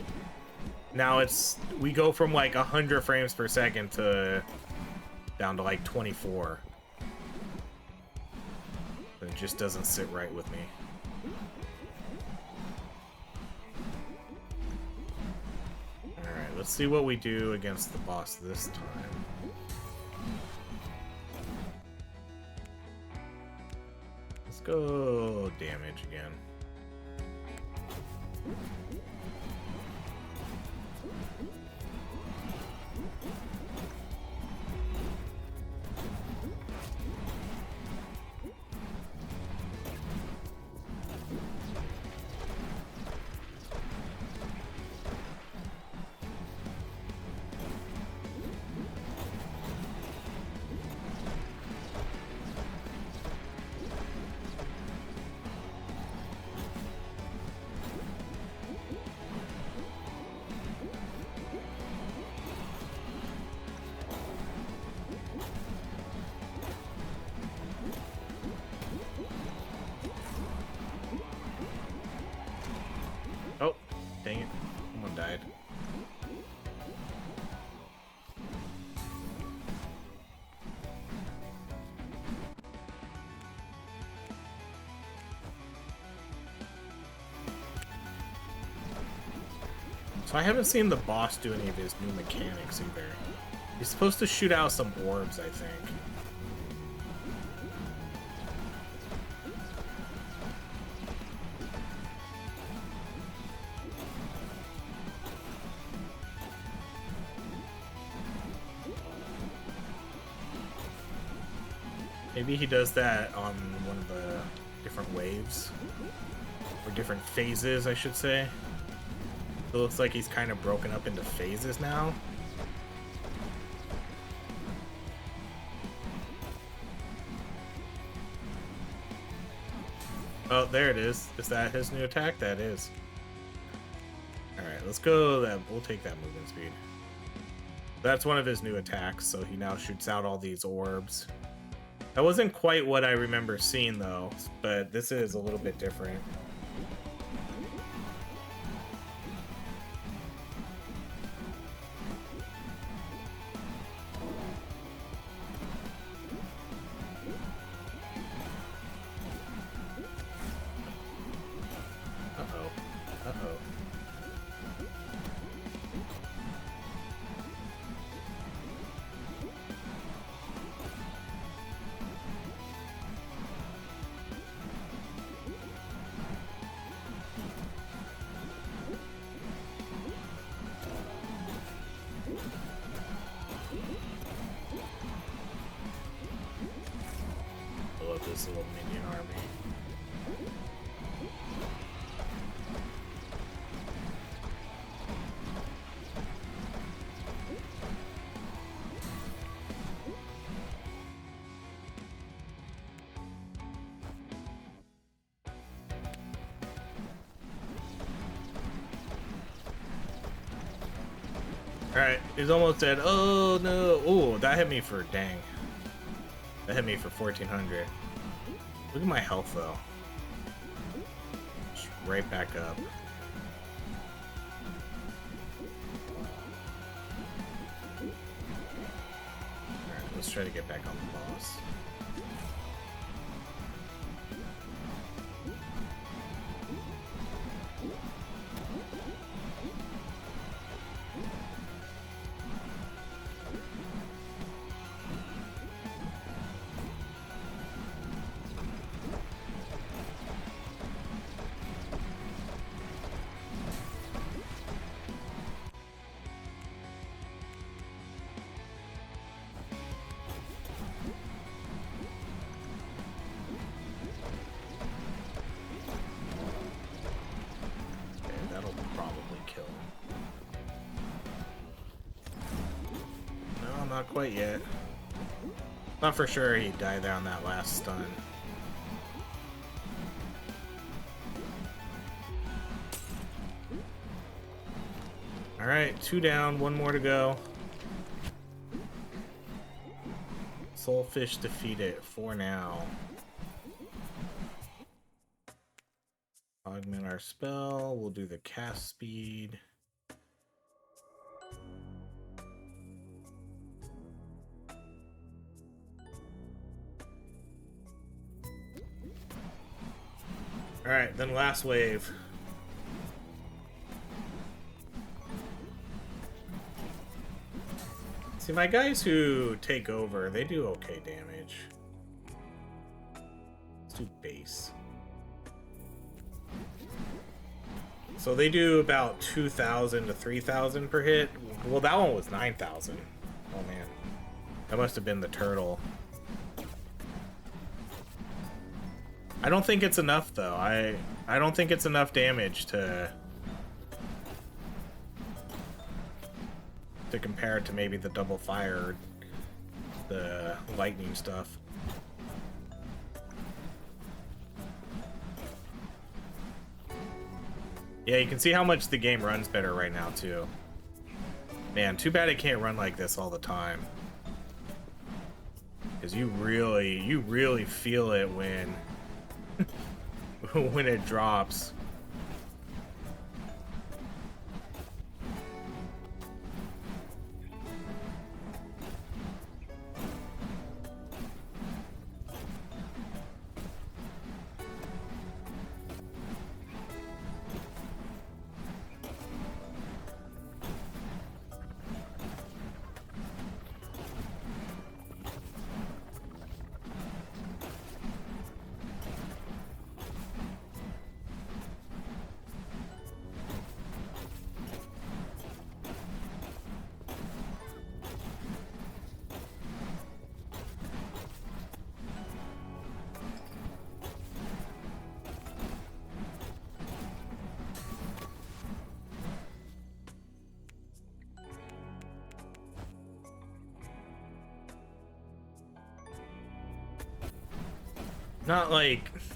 now it's... we go from like 100 frames per second to... down to like 24. But it just doesn't sit right with me. Alright, let's see what we do against the boss this time. Let's go damage again. Oh, dang it. Someone died. So I haven't seen the boss do any of his new mechanics either. He's supposed to shoot out some orbs, I think. Maybe he does that on one of the different waves. Or different phases, I should say. It looks like he's kind of broken up into phases now. Oh, there it is. Is that his new attack? That is. Alright, let's go. We'll take that movement speed. That's one of his new attacks, so he now shoots out all these orbs. That wasn't quite what I remember seeing, though, but this is a little bit different. this little minion army. Alright, he's almost dead. Oh no! Oh, that hit me for dang. That hit me for 1400. Look at my health though. Just right back up. Alright, let's try to get back on the boss. Not quite yet. Not for sure he'd die there on that last stun. Alright, 2 down, 1 more to go. Soulfish defeated for now. Augment our spell. We'll do the cast speed. Alright, then last wave. See, my guys who take over, they do okay damage. Let's do base. So they do about 2,000 to 3,000 per hit. Well, that one was 9,000. Oh man. That must have been the turtle. I don't think it's enough though. I don't think it's enough damage to compare it to maybe the double fire or the lightning stuff. Yeah, you can see how much the game runs better right now too. Man, too bad it can't run like this all the time. Because you really feel it when when it drops.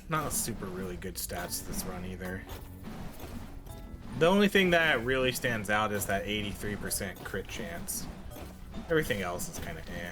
Not super really good stats this run either. The only thing that really stands out is that 83% crit chance. Everything else is kind of eh.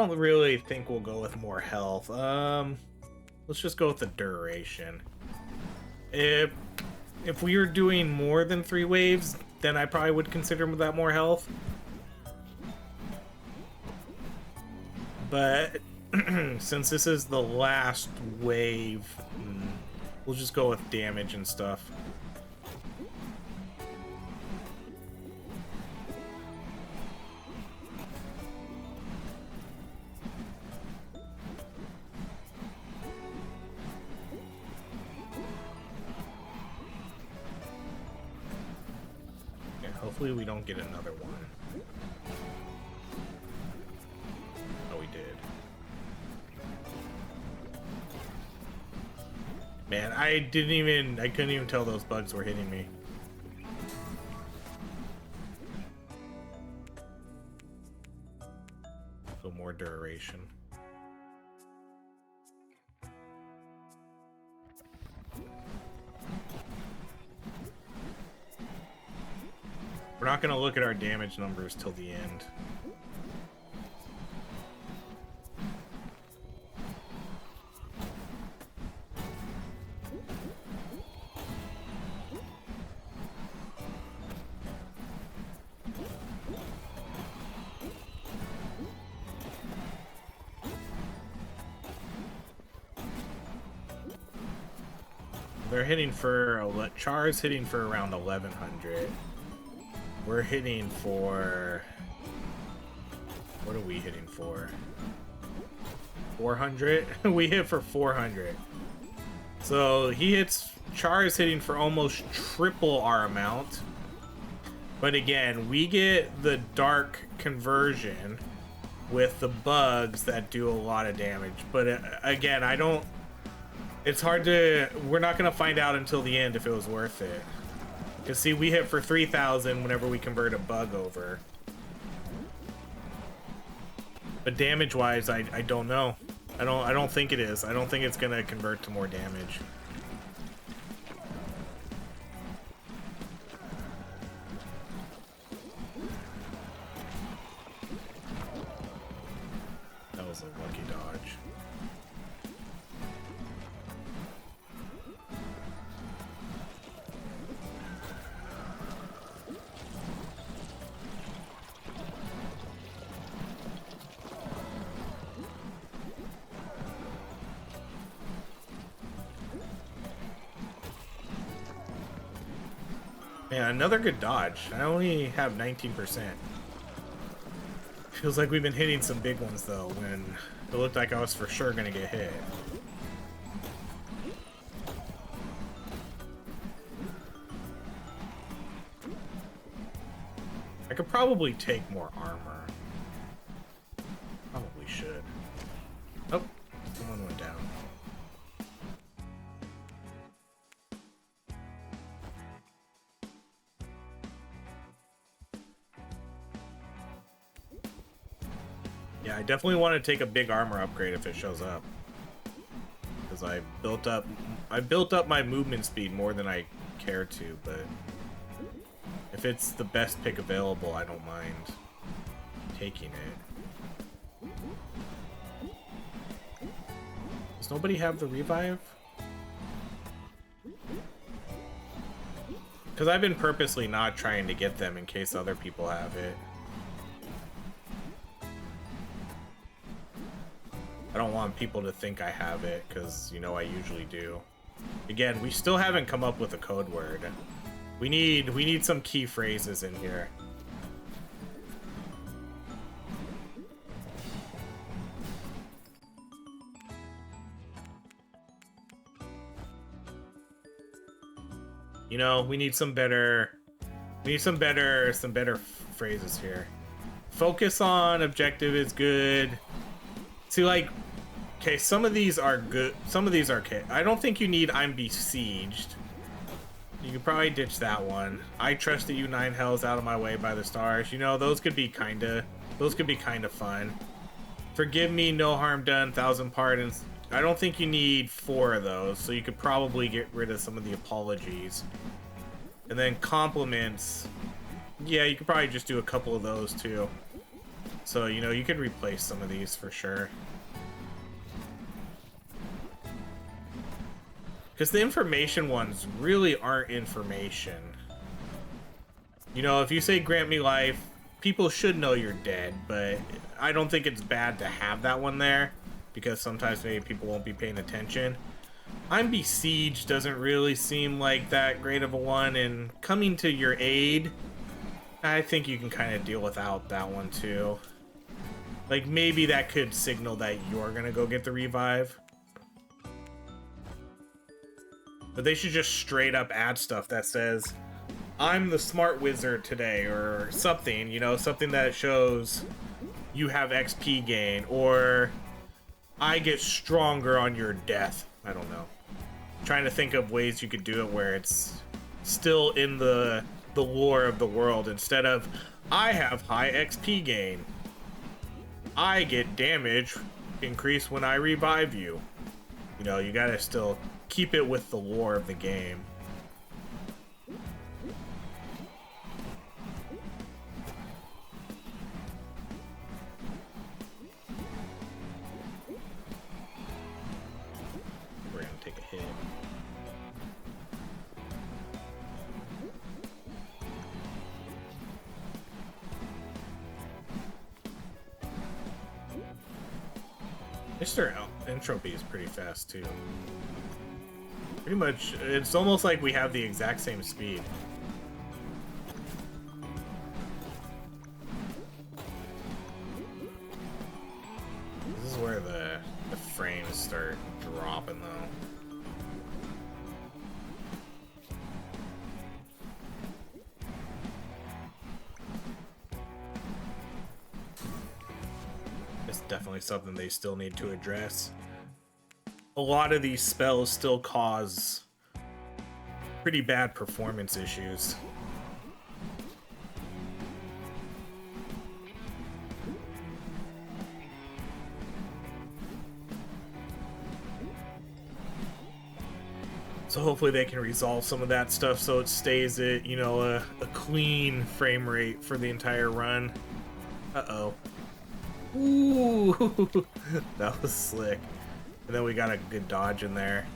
don't really think we'll go with more health. Let's just go with the duration. If we were doing more than 3 waves, then I probably would consider that more health. But since this is the last wave, we'll just go with damage and stuff. Hopefully we don't get another one. Oh, we did. Man, I couldn't even tell those bugs were hitting me. So more duration. We're not going to look at our damage numbers till the end. They're hitting for... Char's hitting for around 1100. We're hitting for... What are we hitting for? 400? We hit for 400. So he hits... Char is hitting for almost triple our amount. But again, we get the dark conversion with the bugs that do a lot of damage. But again, I don't... It's hard to... We're not going to find out until the end if it was worth it. Because see, we hit for 3,000 whenever we convert a bug over. But damage-wise, I don't know. I don't think it is. I don't think it's gonna convert to more damage. That was a lucky dodge. Man, another good dodge. I only have 19%. Feels like we've been hitting some big ones, though, when it looked like I was for sure gonna get hit. I could probably take more armor. Probably should. Oh, someone went down. Yeah, I definitely want to take a big armor upgrade if it shows up. Because I built up my movement speed more than I care to, but if it's the best pick available, I don't mind taking it. Does nobody have the revive? Because I've been purposely not trying to get them in case other people have it. I don't want people to think I have it, because, you know, I usually do. Again, we still haven't come up with a code word. We need some key phrases in here. You know, we need some better phrases here. Focus on objective is good. See, like, okay, some of these are good, some of these are okay. I don't think you need I'm besieged. You could probably ditch that one. I trusted you 9 hells out of my way by the stars. You know, those could be kinda fun. Forgive me, no harm done, 1,000 pardons. I don't think you need 4 of those, so you could probably get rid of some of the apologies. And then compliments. Yeah, you could probably just do a couple of those too. So, you know, you could replace some of these for sure. Because the information ones really aren't information. You know, if you say grant me life, people should know you're dead, but I don't think it's bad to have that one there, because sometimes maybe people won't be paying attention. I'm besieged doesn't really seem like that great of a one, and coming to your aid, I think you can kind of deal without that one too. Like, maybe that could signal that you're gonna go get the revive. But they should just straight up add stuff that says, I'm the smart wizard today, or something, you know, something that shows you have XP gain, or I get stronger on your death. I don't know. I'm trying to think of ways you could do it where it's still in the lore of the world, instead of, I have high XP gain. I get damage increase when I revive you. You know, you gotta still keep it with the lore of the game. We're gonna take a hit. Mr. Entropy is pretty fast too. Pretty much, it's almost like we have the exact same speed. This is where the frames start dropping though. It's definitely something they still need to address. A lot of these spells still cause pretty bad performance issues. So hopefully they can resolve some of that stuff so it stays at, you know, a clean frame rate for the entire run. Uh-oh. Ooh, that was slick. And then we got a good dodge in there.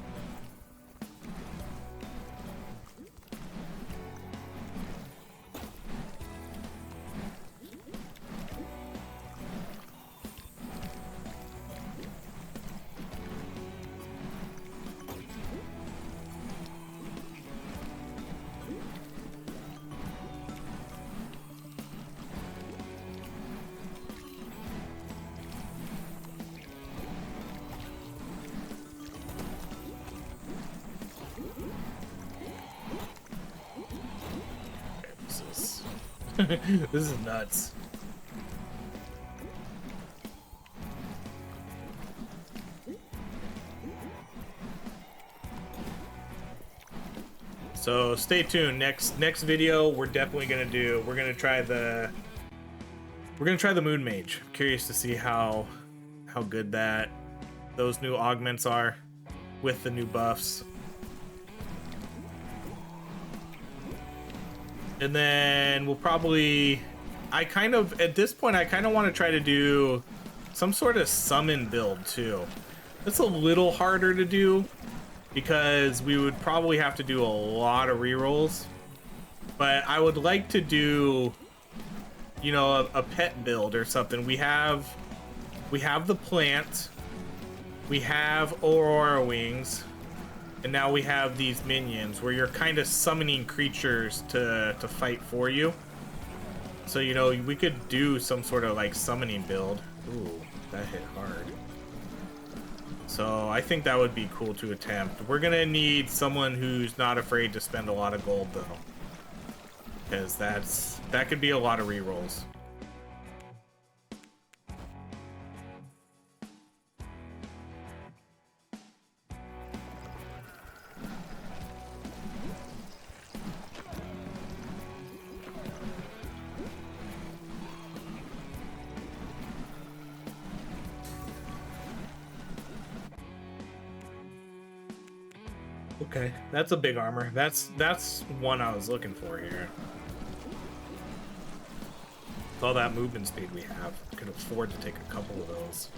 This is nuts. So stay tuned. Next video, we're definitely gonna try the Moon Mage. I'm curious to see how good those new augments are with the new buffs. And then we'll probably, at this point, I kind of want to try to do some sort of summon build too. It's a little harder to do because we would probably have to do a lot of rerolls. But I would like to do, you know, a pet build or something. We have the plant, we have Aurora Wings, and now we have these minions where you're kind of summoning creatures to fight for you. So, you know, we could do some sort of like summoning build. Ooh, that hit hard. So I think that would be cool to attempt. We're gonna need someone who's not afraid to spend a lot of gold though, because that could be a lot of rerolls. Okay, that's a big armor. That's one I was looking for here. With all that movement speed we have, we could afford to take a couple of those.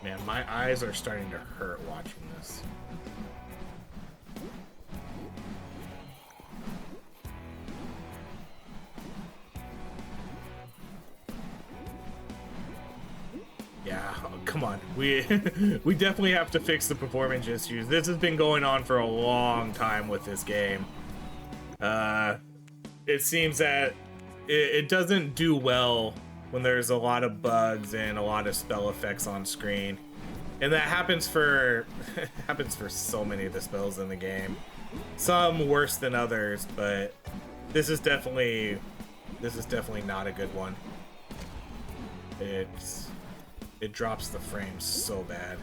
Man, my eyes are starting to hurt watching this. Yeah, oh, come on. We we definitely have to fix the performance issues. This has been going on for a long time with this game. It seems that it doesn't do well when there's a lot of bugs and a lot of spell effects on screen, and that happens for happens for so many of the spells in the game. Some worse than others, but this is definitely not a good one. It drops the frames so bad.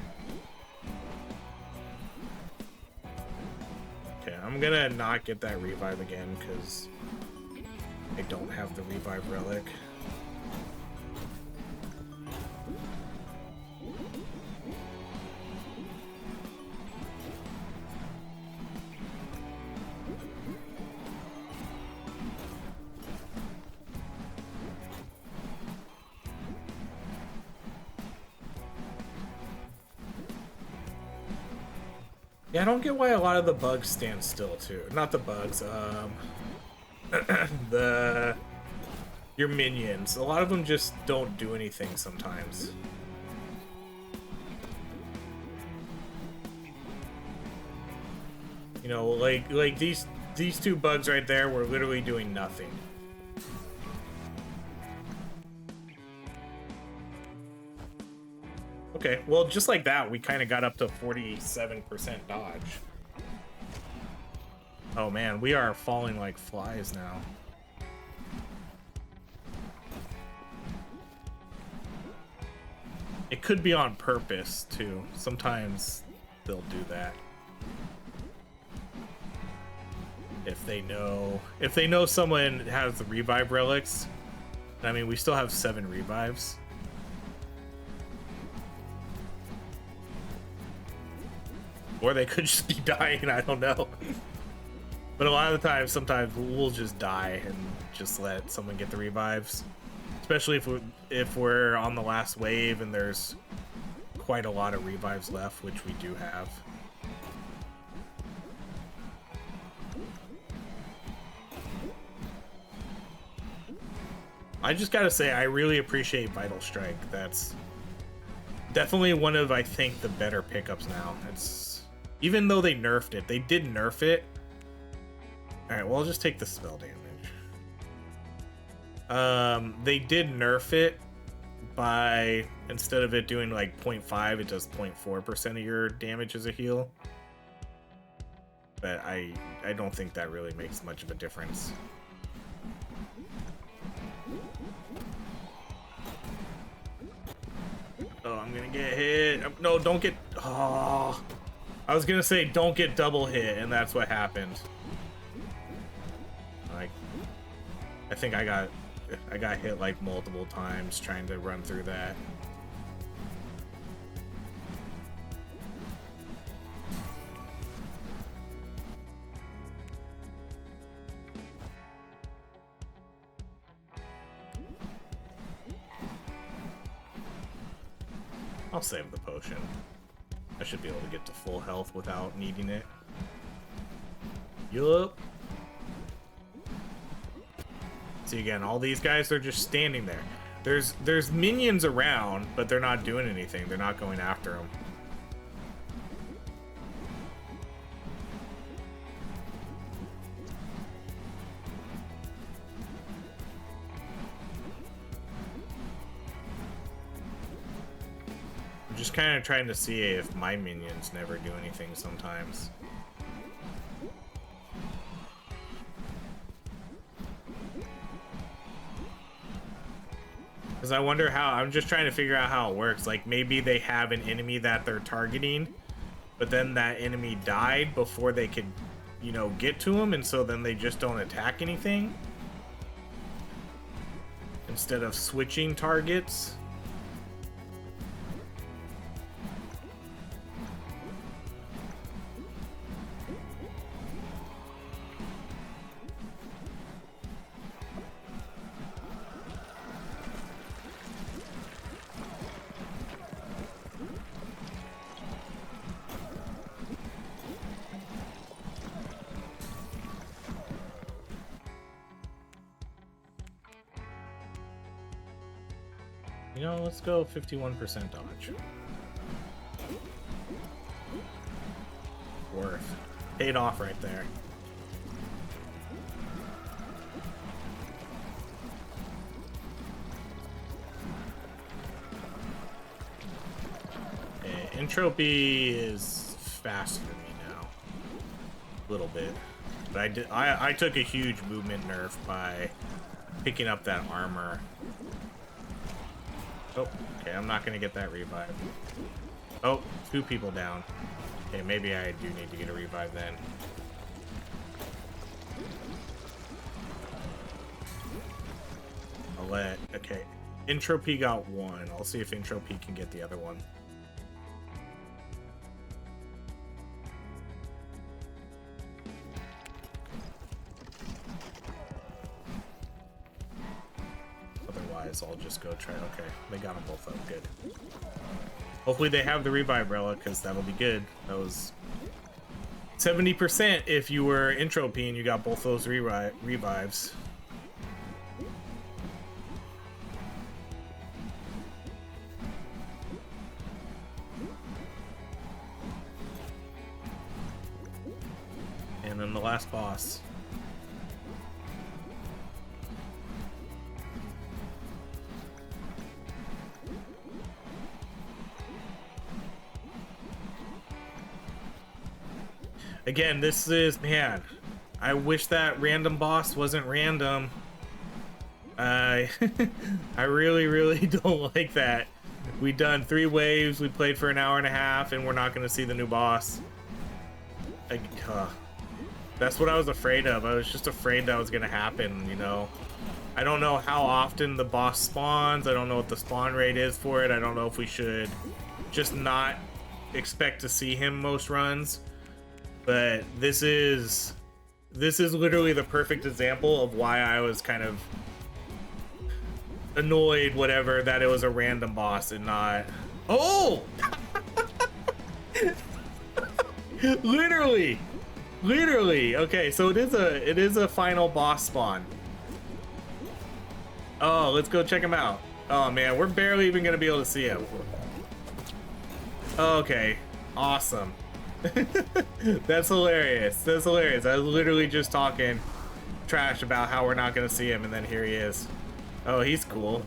Okay, I'm gonna not get that revive again because I don't have the revive relic. Yeah, I don't get why a lot of the bugs stand still too. Not the bugs, your minions. A lot of them just don't do anything sometimes. You know, like these two bugs right there were literally doing nothing. Okay, well, just like that, we kind of got up to 47% dodge. Oh man, we are falling like flies now. It could be on purpose, too. Sometimes they'll do that. If they know someone has the revive relics. I mean, we still have 7 revives. Or they could just be dying, I don't know. But a lot of the time, sometimes we'll just die and just let someone get the revives. Especially if we're on the last wave and there's quite a lot of revives left, which we do have. I just gotta say, I really appreciate Vital Strike. That's definitely one of, I think, the better pickups now. It's... Even though they nerfed it, they did nerf it. Alright, well, I'll just take the spell damage. They did nerf it by, instead of it doing like 0.5, it does 0.4% of your damage as a heal. But I don't think that really makes much of a difference. Oh, I'm gonna get hit. No, don't get... Oh... I was gonna say don't get double hit, and that's what happened. Like, I think I got hit like multiple times trying to run through that. I'll save the potion. I should be able to get to full health without needing it. Yup. See, again, all these guys are just standing there. There's minions around, but they're not doing anything. They're not going after them. I'm just kind of trying to see if my minions never do anything sometimes. Because I wonder how, I'm just trying to figure out how it works. Like maybe they have an enemy that they're targeting, but then that enemy died before they could, you know, get to him, and so then they just don't attack anything instead of switching targets. You know, let's go 51% dodge. Worth. Paid off right there. Okay, entropy is faster than me now. A little bit. But I took a huge movement nerf by picking up that armor. Oh, okay, I'm not gonna get that revive. Oh, 2 people down. Okay, maybe I do need to get a revive then. I'll let, okay. Entropy got 1. I'll see if Entropy can get the other one. I'll just go try. Okay, they got them both up. Good. Hopefully they have the revive relic, because that'll be good. That was 70% if you were entropy and you got both those revives. And then the last boss. Again, this is, man, I wish that random boss wasn't random. I really don't like that. We done 3 waves, we played for an hour and a half, and we're not gonna see the new boss. That's what I was afraid of. I was just afraid that was gonna happen, you know. I don't know how often the boss spawns. I don't know what the spawn rate is for it. I don't know if we should just not expect to see him most runs. But this is literally the perfect example of why I was kind of annoyed, whatever, that it was a random boss and not. Oh! literally. Okay, so it is a final boss spawn. Oh, let's go check him out. Oh man, we're barely even gonna be able to see him. Okay, awesome. That's hilarious. That's hilarious. I was literally just talking trash about how we're not gonna see him, and then here he is. Oh, he's cool.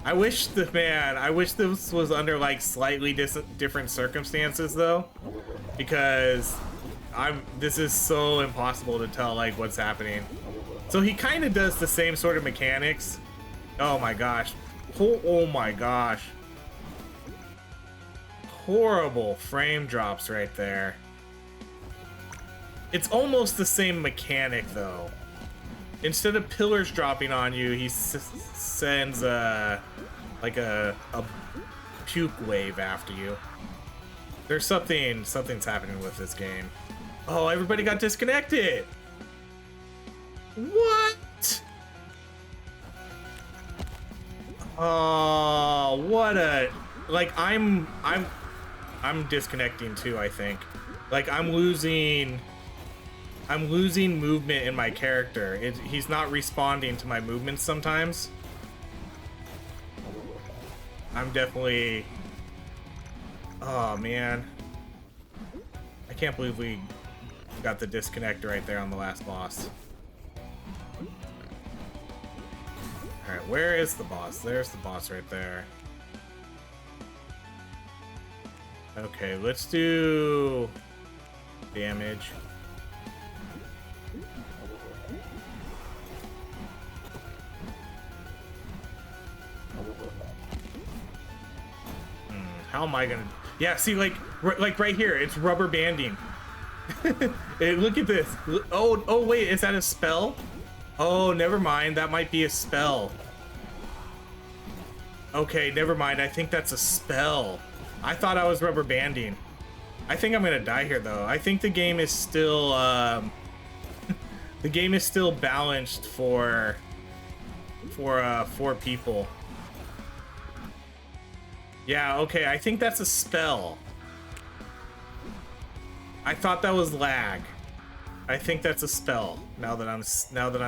I wish this was under like slightly different circumstances though, because this is so impossible to tell like what's happening. So he kind of does the same sort of mechanics. Oh my gosh. Oh my gosh. Horrible frame drops right there. It's almost the same mechanic though. Instead of pillars dropping on you, he sends like a puke wave after you. There's something's happening with this game. Oh, everybody got disconnected. What? Oh, what a, like I'm disconnecting too, I think. Like I'm losing movement in my character. He's not responding to my movements sometimes. I'm definitely, oh man. I can't believe we got the disconnect right there on the last boss. Alright, where is the boss? There's the boss right there. Okay, let's do damage. How am I gonna... Yeah, see, like right here, it's rubber banding. Hey, look at this. Oh, wait, is that a spell? Oh, never mind. That might be a spell. Okay, never mind. I think that's a spell. I thought I was rubber banding. I think I'm gonna die here, though. I think the game is still, the game is still balanced for 4 people. Yeah, okay, I think that's a spell. I thought that was lag. I think that's a spell. Now that I'm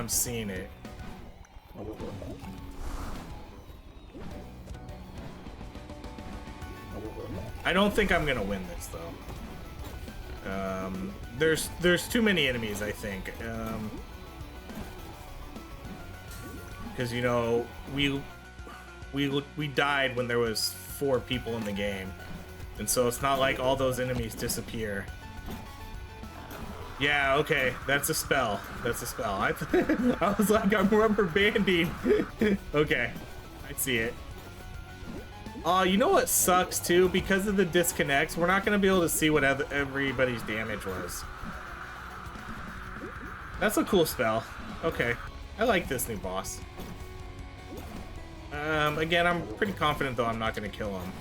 seeing it. I don't think I'm gonna win this though. There's too many enemies, I think. Because you know we died when there was 4 people in the game, and so it's not like all those enemies disappear. Yeah, okay, that's a spell. That's a spell. I was like, I'm rubber banding. Okay, I see it. You know what sucks too? Because of the disconnects, we're not gonna be able to see what everybody's damage was. That's a cool spell. Okay, I like this new boss. Again, I'm pretty confident though I'm not gonna kill him.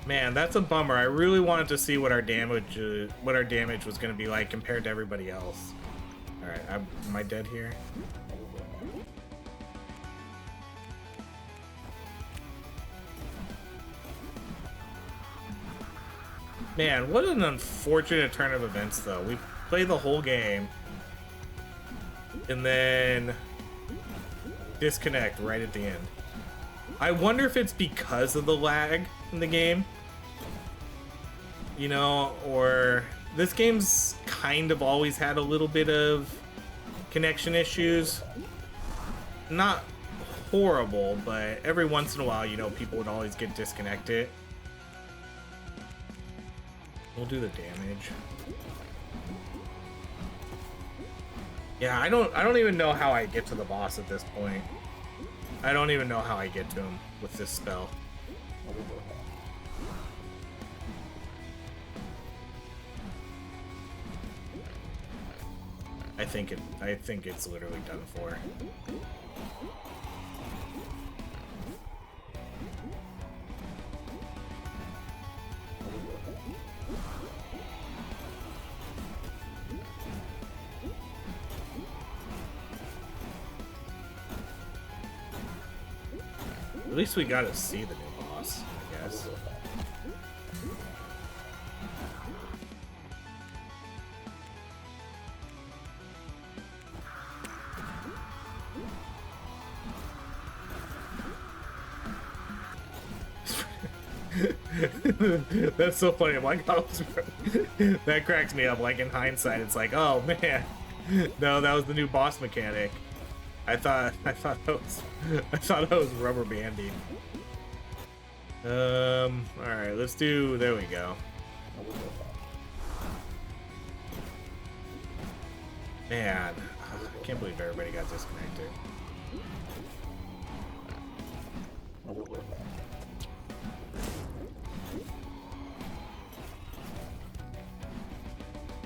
Man, that's a bummer. I really wanted to see what our damage was going to be like compared to everybody else. All right, am I dead here? Man, what an unfortunate turn of events, though. We play the whole game and then disconnect right at the end. I wonder if it's because of the lag in the game. You know, or this game's kind of always had a little bit of connection issues. Not horrible, but every once in a while, you know, people would always get disconnected. We'll do the damage. Yeah, I don't even know how I get to the boss at this point. I don't even know how I get to him with this spell. I think it's literally done for. At least we got to see the new boss, I guess. That's so funny. I'm like, oh, that cracks me up. Like in hindsight, it's like, oh man, no, that was the new boss mechanic. I thought that was rubber banding. All right, let's do. There we go. Man, I can't believe everybody got disconnected.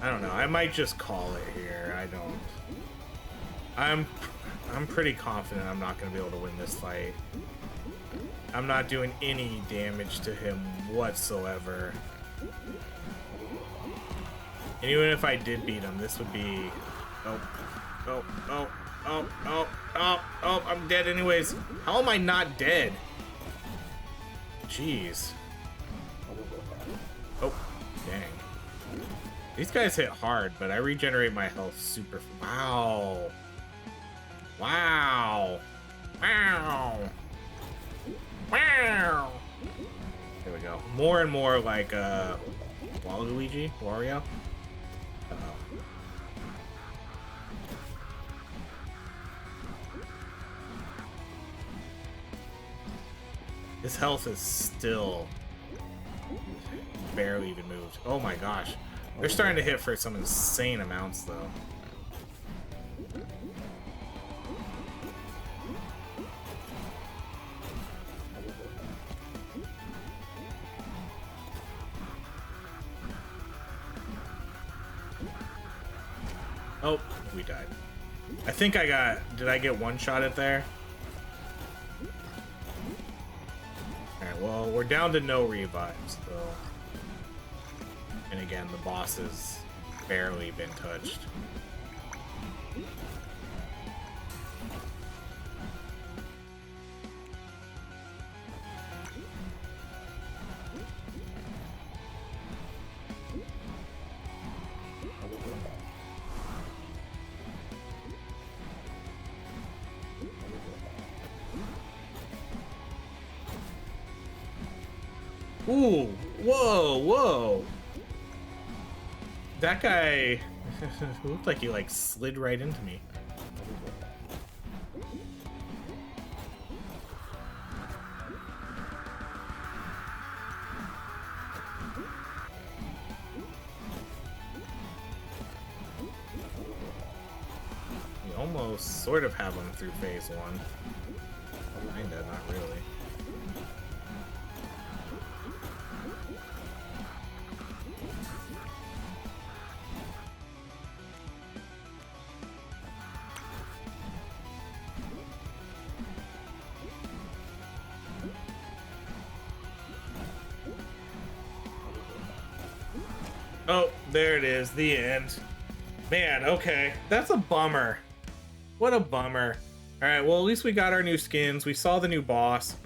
I don't know. I might just call it here. I don't. I'm pretty confident I'm not going to be able to win this fight. I'm not doing any damage to him whatsoever. And even if I did beat him, this would be... Oh, I'm dead anyways. How am I not dead? Jeez. Oh, dang. These guys hit hard, but I regenerate my health super... Wow. Wow. Wow. Wow. There we go. More and more like, Waluigi? Wario? Uh-oh. His health is still barely even moved. Oh my gosh. They're starting to hit for some insane amounts, though. Oh, we died. I think I got... Did I get one shot at there? Alright, well, we're down to no revives, though. And again, the boss has barely been touched. Ooh, whoa, whoa. That guy looked like he like slid right into me. We almost sort of have him through phase one. Kinda, not really. Oh, there it is, the end. Man, okay, that's a bummer. What a bummer. All right, well, at least we got our new skins. We saw the new boss.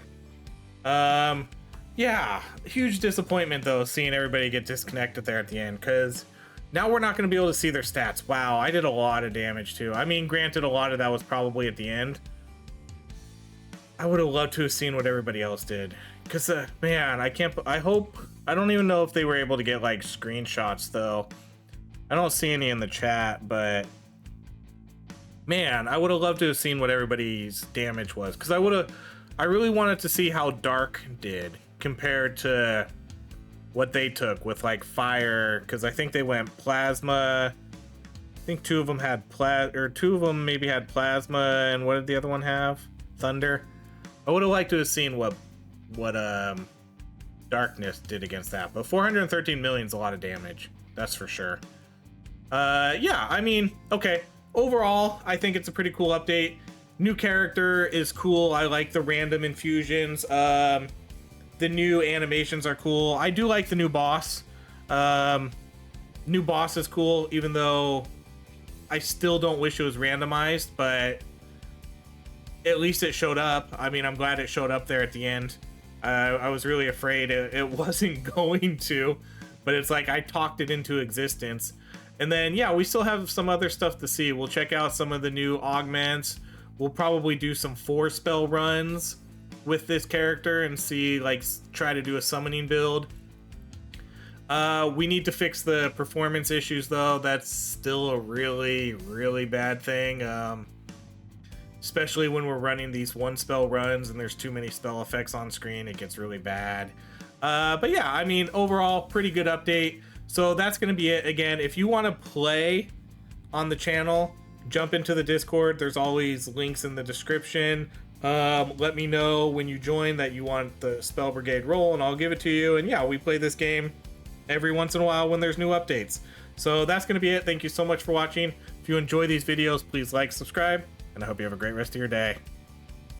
Yeah, huge disappointment though, seeing everybody get disconnected there at the end, because now we're not going to be able to see their stats. Wow, I did a lot of damage too. I mean, granted, a lot of that was probably at the end. I would have loved to have seen what everybody else did. Because, man, I don't even know if they were able to get, like, screenshots, though. I don't see any in the chat, but... Man, I would have loved to have seen what everybody's damage was. Because I really wanted to see how Dark did compared to what they took with, like, fire. Because I think they went plasma. I think two of them maybe had plasma, and what did the other one have? Thunder. I would have liked to have seen what Darkness did against that, but 413 million is a lot of damage, that's for sure. Yeah, I mean, okay, overall I think it's a pretty cool update. New character is cool. I like the random infusions. The new animations are cool. I do like the new boss. New boss is cool, even though I still don't wish it was randomized, but at least it showed up. I mean, I'm glad it showed up there at the end. I was really afraid it wasn't going to, but it's like I talked it into existence. And then, yeah, we still have some other stuff to see. We'll check out some of the new augments. We'll probably do some 4-spell runs with this character and see, like, try to do a summoning build. We need to fix the performance issues, though. That's still a really, really bad thing. Especially when we're running these 1-spell runs and there's too many spell effects on screen, it gets really bad. But yeah, I mean, overall, pretty good update. So that's going to be it. Again, if you want to play on the channel, jump into the Discord. There's always links in the description. Let me know when you join that you want the Spell Brigade role, and I'll give it to you. And yeah, we play this game every once in a while when there's new updates. So that's going to be it. Thank you so much for watching. If you enjoy these videos, please like, subscribe, and I hope you have a great rest of your day.